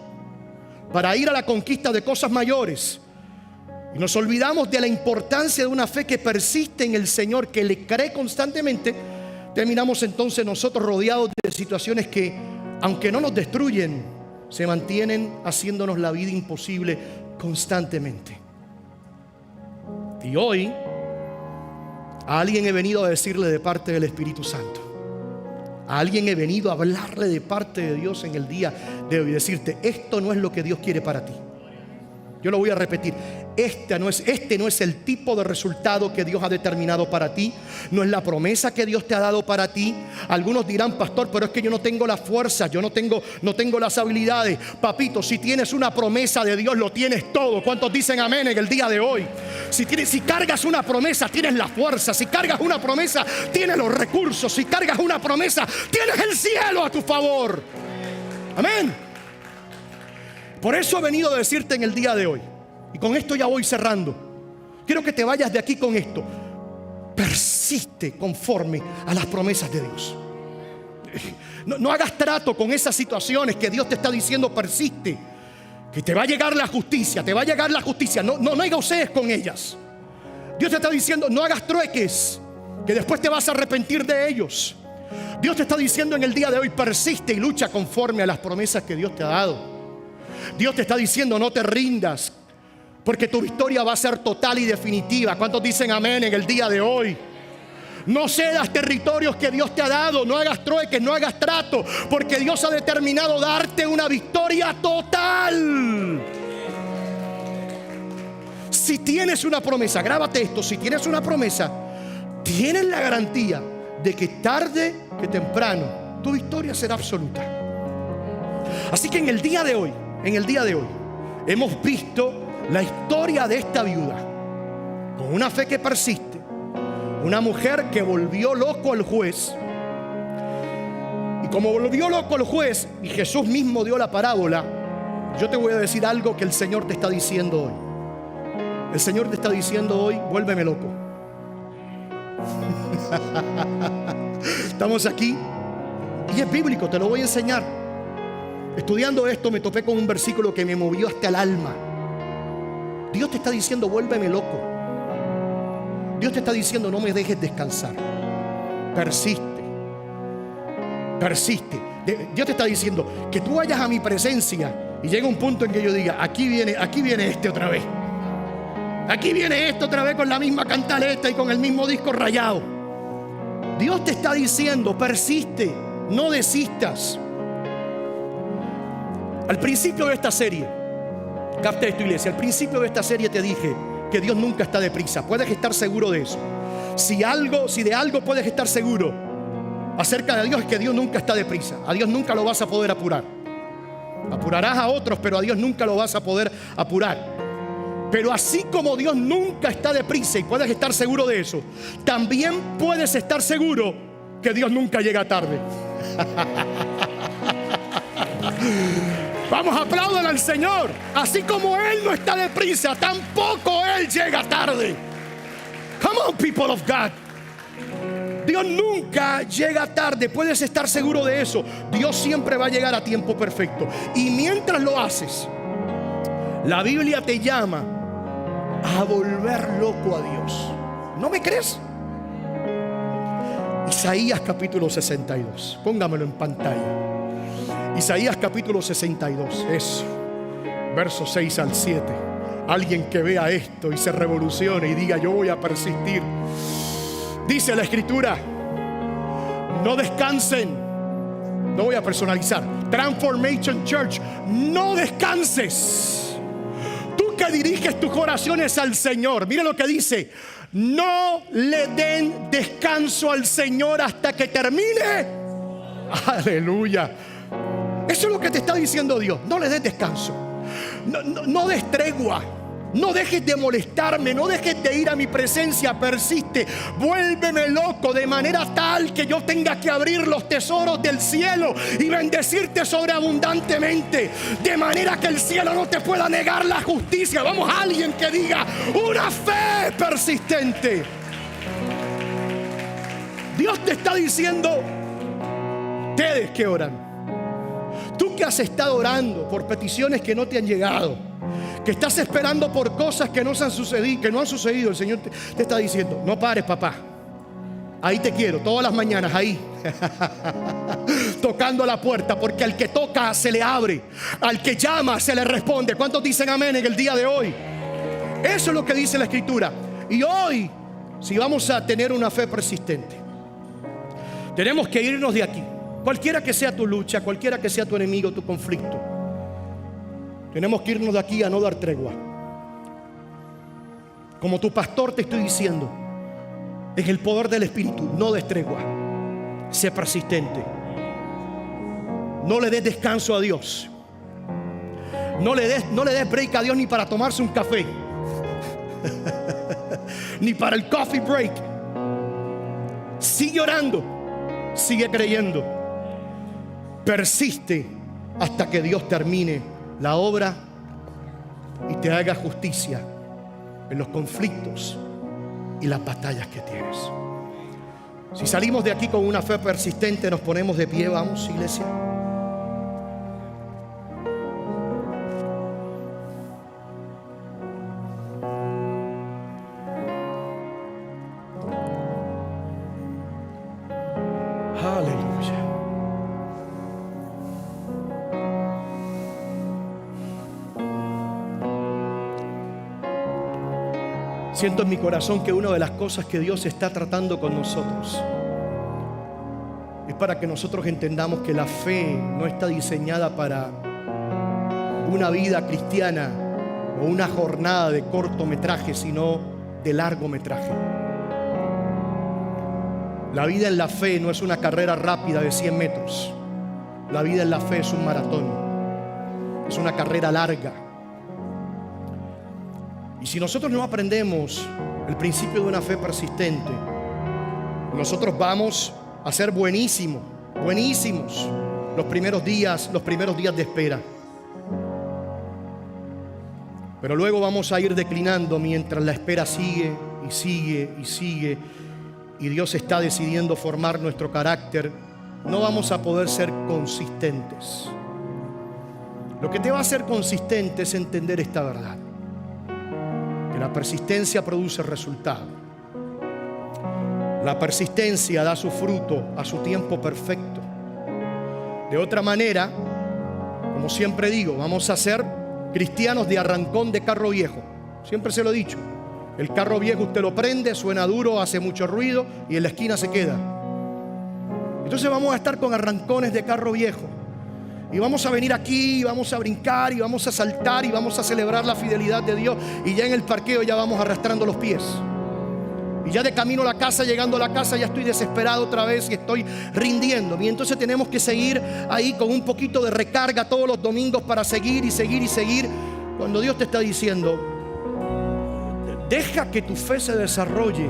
para ir a la conquista de cosas mayores, y nos olvidamos de la importancia de una fe que persiste en el Señor, que le cree constantemente. Terminamos entonces nosotros rodeados de situaciones que, aunque no nos destruyen, se mantienen haciéndonos la vida imposible constantemente. Y hoy a alguien he venido a decirle de parte del Espíritu Este A alguien he venido a hablarle de parte de Dios en el día de hoy, decirte: esto no es lo que Dios quiere para ti. Yo lo voy a repetir: este no es el tipo de resultado que Dios ha determinado para ti. No es la promesa que Dios te ha dado para ti. Algunos dirán: pastor, pero es que yo no tengo la fuerza, yo no tengo las habilidades. Papito, si tienes una promesa de Dios, lo tienes todo. ¿Cuántos dicen amén en el día de hoy? Si cargas una promesa, tienes la fuerza. Si cargas una promesa, tienes los recursos. Si cargas una promesa, tienes el cielo a tu favor. Amén. Por eso he venido a decirte en el día de hoy, y con esto ya voy cerrando, quiero que te vayas de aquí con esto: persiste conforme a las promesas de Dios. No hagas trato con esas situaciones que Dios te está diciendo: persiste, que te va a llegar la justicia, no negocies con ellas. Dios te está diciendo: no hagas trueques, que después te vas a arrepentir de ellos. Dios te está diciendo en el día de hoy: persiste y lucha conforme a las promesas que Dios te ha dado. Dios te está diciendo: no te rindas, porque tu victoria va a ser total y definitiva. ¿Cuántos dicen amén en el día de hoy? No cedas territorios que Dios te ha dado. No hagas trueques, no hagas trato, porque Dios ha determinado darte una victoria total. Si tienes una promesa, grábate esto: si tienes una promesa, tienes la garantía de que tarde que temprano tu victoria será absoluta. Así que en el día de hoy hemos visto la historia de esta viuda con una fe que persiste, una mujer que volvió loco al juez. Y como volvió loco al juez y Jesús mismo dio la parábola, yo te voy a decir algo que el Señor te está diciendo hoy. El Señor te está diciendo hoy: vuélveme loco. Estamos aquí y es bíblico, te lo voy a enseñar. Estudiando esto me topé con un versículo que me movió hasta el alma. Dios te está diciendo: vuélveme loco. Dios te está diciendo: no me dejes descansar. Persiste. Persiste. Dios te está diciendo que tú vayas a mi presencia y llega un punto en que yo diga: aquí viene este otra vez. Aquí viene este otra vez con la misma cantaleta y con el mismo disco rayado. Dios te está diciendo: persiste, no desistas. Al principio de esta serie, capta esto, iglesia, al principio de esta serie te dije que Dios nunca está deprisa. Puedes estar seguro de eso. Si de algo puedes estar seguro acerca de Dios, es que Dios nunca está deprisa. A Dios nunca lo vas a poder apurar. Apurarás a otros, pero a Dios nunca lo vas a poder apurar. Pero así como Dios nunca está deprisa, y puedes estar seguro de eso, también puedes estar seguro que Dios nunca llega tarde. Vamos, aplaudan al Señor. Así como Él no está deprisa, tampoco Él llega tarde. Come on, people of God. Dios nunca llega tarde, puedes estar seguro de eso. Dios siempre va a llegar a tiempo perfecto. Y mientras lo haces, la Biblia te llama a volver loco a Dios. ¿No me crees? Isaías capítulo 62. Póngamelo en pantalla. Isaías capítulo 62. Eso. Versos 6 al 7. Alguien que vea esto y se revolucione y diga: yo voy a persistir. Dice la Escritura: no descansen. No voy a personalizar. Transformation Church, no descanses. Que diriges tus oraciones al Señor. Mira lo que dice: no le den descanso al Señor hasta que termine. Aleluya. Eso es lo que te está diciendo Dios. No le des descanso. No des tregua. No dejes de molestarme, no dejes de ir a mi presencia. Persiste, vuélveme loco de manera tal que yo tenga que abrir los tesoros del cielo y bendecirte sobreabundantemente, de manera que el cielo no te pueda negar la justicia. Vamos, a alguien que diga: una fe persistente. Dios te está diciendo: ustedes que oran, tú que has estado orando por peticiones que no te han llegado, que estás esperando por cosas que no han sucedido, el Señor te está diciendo: no pares, papá. Ahí te quiero, todas las mañanas, ahí tocando la puerta, porque al que toca se le abre, al que llama se le responde. ¿Cuántos dicen amén en el día de hoy? Eso es lo que dice la Escritura. Y hoy, si vamos a tener una fe persistente, tenemos que irnos de aquí. Cualquiera que sea tu lucha, cualquiera que sea tu enemigo, tu conflicto, tenemos que irnos de aquí a no dar tregua. Como tu pastor te estoy diciendo, en el poder del Espíritu, no des tregua. Sé persistente. No le des descanso a Dios. No le des break a Dios ni para tomarse un café, ni para el coffee break. Sigue orando, sigue creyendo. Persiste hasta que Dios termine la obra y te haga justicia en los conflictos y las batallas que tienes. Si salimos de aquí con una fe persistente, nos ponemos de pie. Vamos, iglesia. Aleluya. Siento en mi corazón que una de las cosas que Dios está tratando con nosotros es para que nosotros entendamos que la fe no está diseñada para una vida cristiana o una jornada de cortometraje, sino de largometraje. La vida en la fe no es una carrera rápida de 100 metros. La vida en la fe es un maratón. Es una carrera larga. Y si nosotros no aprendemos el principio de una fe persistente, nosotros vamos a ser buenísimos los primeros días de espera. Pero luego vamos a ir declinando mientras la espera sigue y sigue y sigue, y Dios está decidiendo formar nuestro carácter. No vamos a poder ser consistentes. Lo que te va a hacer consistente es entender esta verdad: que la persistencia produce resultado. La persistencia da su fruto a su tiempo perfecto. De otra manera, como siempre digo, vamos a ser cristianos de arrancón de carro viejo. Siempre se lo he dicho. El carro viejo usted lo prende, suena duro, hace mucho ruido y en la esquina se queda. Entonces vamos a estar con arrancones de carro viejo. Y vamos a venir aquí, y vamos a brincar, y vamos a saltar, y vamos a celebrar la fidelidad de Dios. Y ya en el parqueo ya vamos arrastrando los pies. Y ya de camino a la casa, llegando a la casa, ya estoy desesperado otra vez y estoy rindiéndome. Y entonces tenemos que seguir ahí con un poquito de recarga todos los domingos para seguir y seguir y seguir. Cuando Dios te está diciendo: deja que tu fe se desarrolle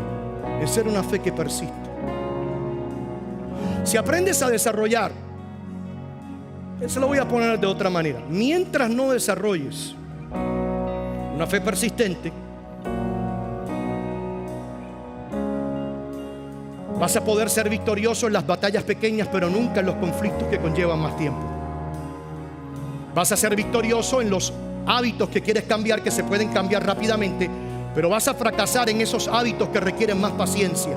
en ser una fe que persiste. Si aprendes a desarrollar, se lo voy a poner de otra manera. Mientras no desarrolles una fe persistente, vas a poder ser victorioso en las batallas pequeñas, pero nunca en los conflictos que conllevan más tiempo. Vas a ser victorioso en los hábitos que quieres cambiar, que se pueden cambiar rápidamente, pero vas a fracasar en esos hábitos que requieren más paciencia,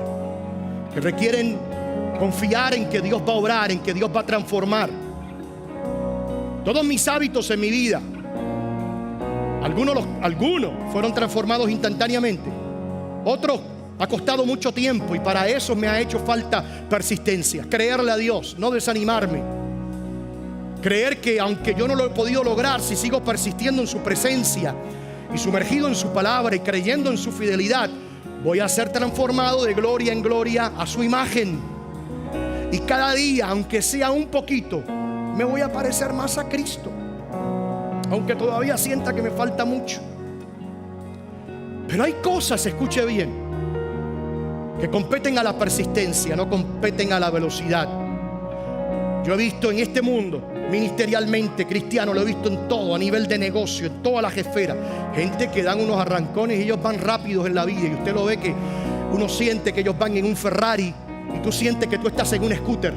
que requieren confiar en que Dios va a obrar, en que Dios va a transformar. Todos mis hábitos en mi vida, algunos fueron transformados instantáneamente, otros ha costado mucho tiempo, y para eso me ha hecho falta persistencia. Creerle a Dios, no desanimarme. Creer que aunque yo no lo he podido lograr, si sigo persistiendo en su presencia y sumergido en su palabra y creyendo en su fidelidad, voy a ser transformado de gloria en gloria a su imagen. Y cada día, aunque sea un poquito, me voy a parecer más a Cristo, aunque todavía sienta que me falta mucho. Pero hay cosas, escuche bien, que competen a la persistencia, no competen a la velocidad. Yo he visto en este mundo, ministerialmente, cristiano, lo he visto en todo, a nivel de negocio, en todas las esferas, gente que dan unos arrancones y ellos van rápidos en la vida, y usted lo ve que uno siente que ellos van en un Ferrari y tú sientes que tú estás en un scooter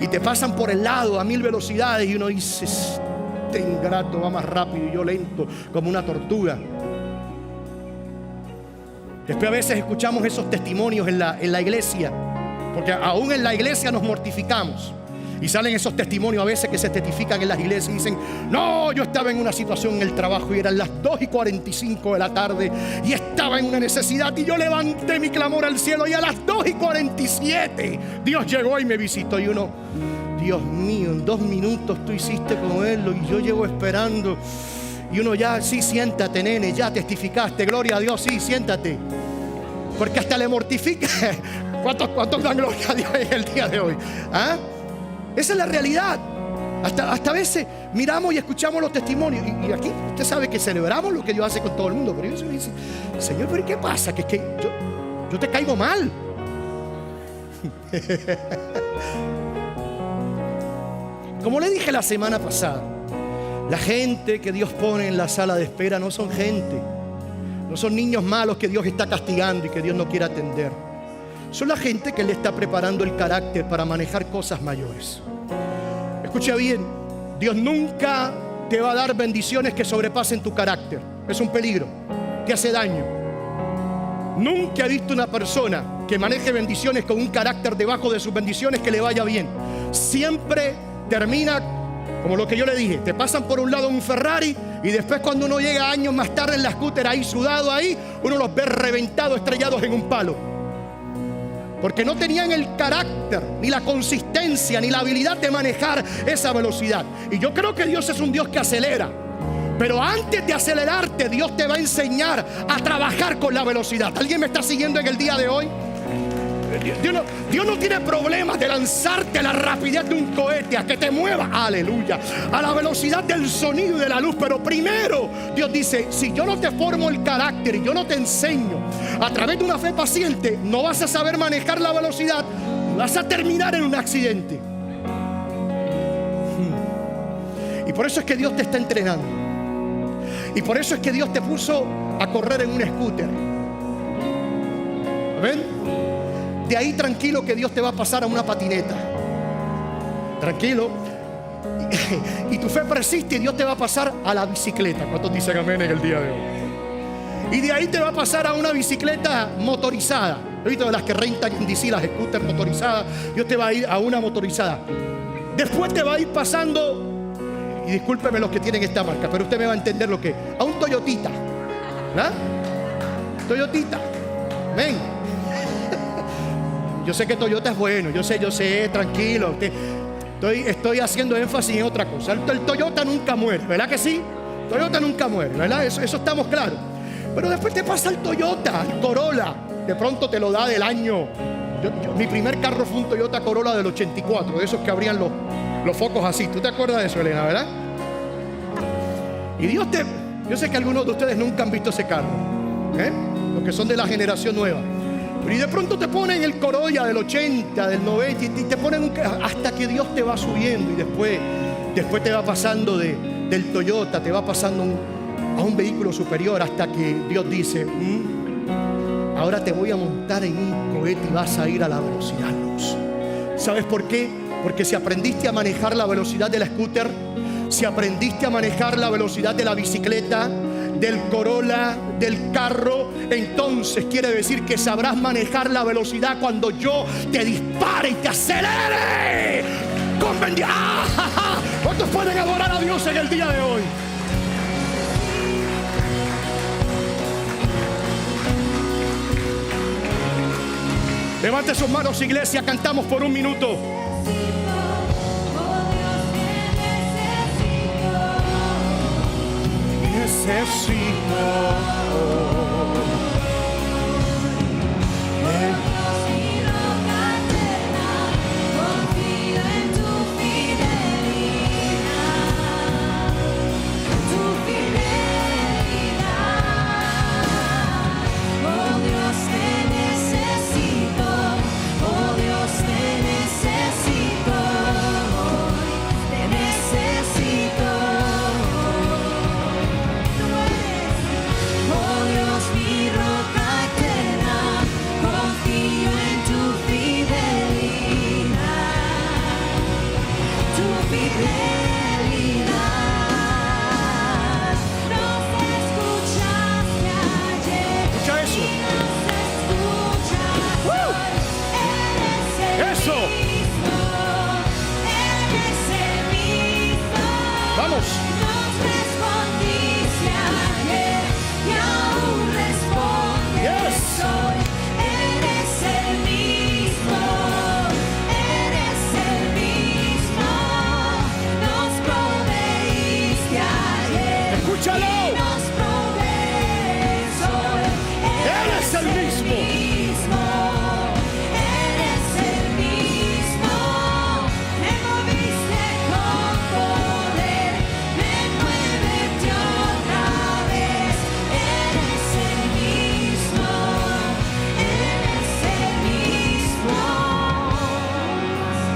y te pasan por el lado a 1000 velocidades y uno dice: este ingrato va más rápido y yo lento como una tortuga. Después a veces escuchamos esos testimonios en la iglesia, porque aún en la iglesia nos mortificamos, y salen esos testimonios a veces que se testifican en las iglesias y dicen: no, yo estaba en una situación en el trabajo y eran las 2:45 de la tarde y estaba en una necesidad y yo levanté mi clamor al cielo, y a las 2:47 Dios llegó y me visitó. Y uno: Dios mío, en 2 minutos tú hiciste con él y yo llevo esperando. Y uno: ya, sí, siéntate, nene, ya testificaste, gloria a Dios, sí, siéntate. Porque hasta le mortifica. ¿Cuántos dan gloria a Dios en el día de hoy? ¿Ah? Esa es la realidad. Hasta a veces miramos y escuchamos los testimonios. Y aquí usted sabe que celebramos lo que Dios hace con todo el mundo. Pero ellos me dicen: Señor, ¿pero qué pasa? Que es que yo te caigo mal. Como le dije la semana pasada, la gente que Dios pone en la sala de espera no son gente, no son niños malos que Dios está castigando y que Dios no quiere atender. Son la gente que le está preparando el carácter para manejar cosas mayores. Escucha bien, Dios nunca te va a dar bendiciones que sobrepasen tu carácter. Es un peligro, te hace daño. Nunca he visto una persona que maneje bendiciones con un carácter debajo de sus bendiciones que le vaya bien. Siempre termina como lo que yo le dije: te pasan por un lado un Ferrari y después, cuando uno llega años más tarde en la scooter ahí sudado ahí, uno los ve reventados, estrellados en un palo, porque no tenían el carácter, ni la consistencia, ni la habilidad de manejar esa velocidad. Y yo creo que Dios es un Dios que acelera, pero antes de acelerarte, Dios te va a enseñar a trabajar con la velocidad. ¿Alguien me está siguiendo en el día de hoy? Dios no tiene problemas de lanzarte a la rapidez de un cohete, a que te mueva, aleluya, a la velocidad del sonido y de la luz. Pero primero Dios dice: si yo no te formo el carácter y yo no te enseño a través de una fe paciente, no vas a saber manejar la velocidad y vas a terminar en un accidente. Y por eso es que Dios te está entrenando, y por eso es que Dios te puso a correr en un scooter. ¿Ven? De ahí, tranquilo, que Dios te va a pasar a una patineta. Tranquilo. Y tu fe persiste y Dios te va a pasar a la bicicleta. ¿Cuántos dicen amén en el día de hoy? Y de ahí te va a pasar a una bicicleta motorizada. He visto de las que rentan en DC, las scooters motorizadas. Dios te va a ir a una motorizada. Después te va a ir pasando, y discúlpeme los que tienen esta marca, pero usted me va a entender lo que es, a un Toyotita. ¿Verdad? Toyotita. Ven. Yo sé que Toyota es bueno, yo sé, tranquilo. Estoy haciendo énfasis en otra cosa. El Toyota nunca muere, ¿verdad que sí? Toyota nunca muere, ¿verdad? Eso estamos claros. Pero después te pasa el Toyota, el Corolla. De pronto te lo da del año. Mi primer carro fue un Toyota Corolla del 84, de esos que abrían los focos así. ¿Tú te acuerdas de eso, Elena, verdad? Y yo sé que algunos de ustedes nunca han visto ese carro, los que son de la generación nueva. Y de pronto te ponen el Corolla del 80, del 90, y te ponen hasta que Dios te va subiendo. Y después te va pasando del Toyota, te va pasando a un vehículo superior, hasta que Dios dice: ahora te voy a montar en un cohete y vas a ir a la velocidad luz. ¿Sabes por qué? Porque si aprendiste a manejar la velocidad de la scooter, si aprendiste a manejar la velocidad de la bicicleta, del Corolla, del carro, entonces quiere decir que sabrás manejar la velocidad cuando yo te dispare y te acelere con bendición. ¿Cuántos pueden adorar a Dios en el día de hoy? Levante sus manos, iglesia, cantamos por un minuto. Necesito.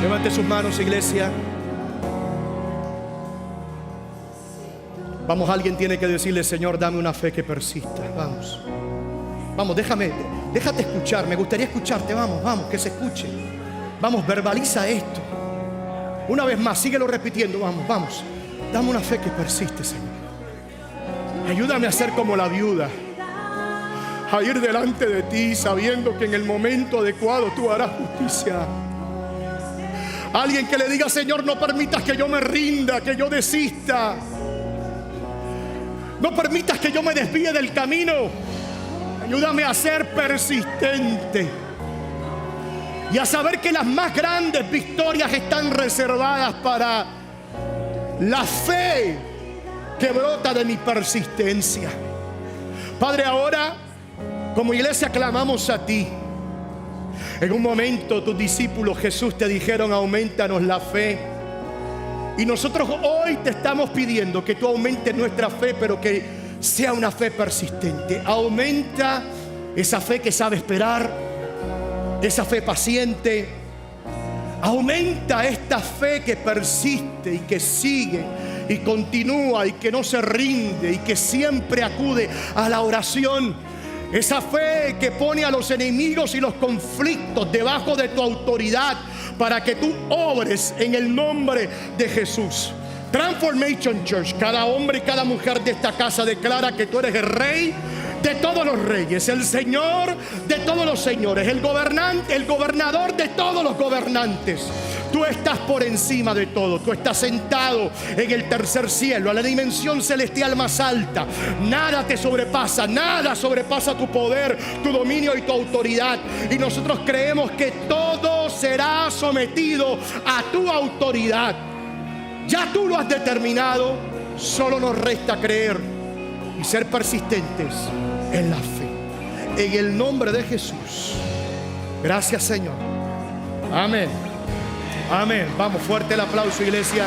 Levante sus manos, iglesia. Vamos, alguien tiene que decirle: Señor, dame una fe que persista. Vamos, déjate escuchar. Me gustaría escucharte. Vamos, que se escuche. Vamos, verbaliza esto. Una vez más, síguelo repitiendo. Vamos. Dame una fe que persiste, Señor. Ayúdame a ser como la viuda. a ir delante de ti sabiendo que en el momento adecuado tú harás justicia. Alguien que le diga: Señor, no permitas que yo me rinda, que yo desista. No permitas que yo me desvíe del camino. Ayúdame a ser persistente y a saber que las más grandes victorias están reservadas para la fe que brota de mi persistencia. Padre, ahora como iglesia clamamos a ti. En un momento tus discípulos, Jesús, te dijeron: aumentanos la fe. Y nosotros hoy te estamos pidiendo que tú aumentes nuestra fe, pero que sea una fe persistente. Aumenta esa fe que sabe esperar, esa fe paciente. Aumenta esta fe que persiste y que sigue y continúa y que no se rinde y que siempre acude a la oración. Esa fe que pone a los enemigos y los conflictos debajo de tu autoridad para que tú obres en el nombre de Jesús. Transformation Church, cada hombre y cada mujer de esta casa declara que tú eres el Rey de todos los reyes, el Señor de todos los señores, el gobernante, el gobernador de todos los gobernantes. Tú estás por encima de todo. Tú estás sentado en el tercer cielo, a la dimensión celestial más alta. Nada te sobrepasa, nada sobrepasa tu poder, tu dominio y tu autoridad. Y nosotros creemos que todo será sometido a tu autoridad. Ya tú lo has determinado. Solo nos resta creer y ser persistentes en la fe. En el nombre de Jesús. Gracias, Señor. Amén. Amén. Vamos, fuerte el aplauso, iglesia.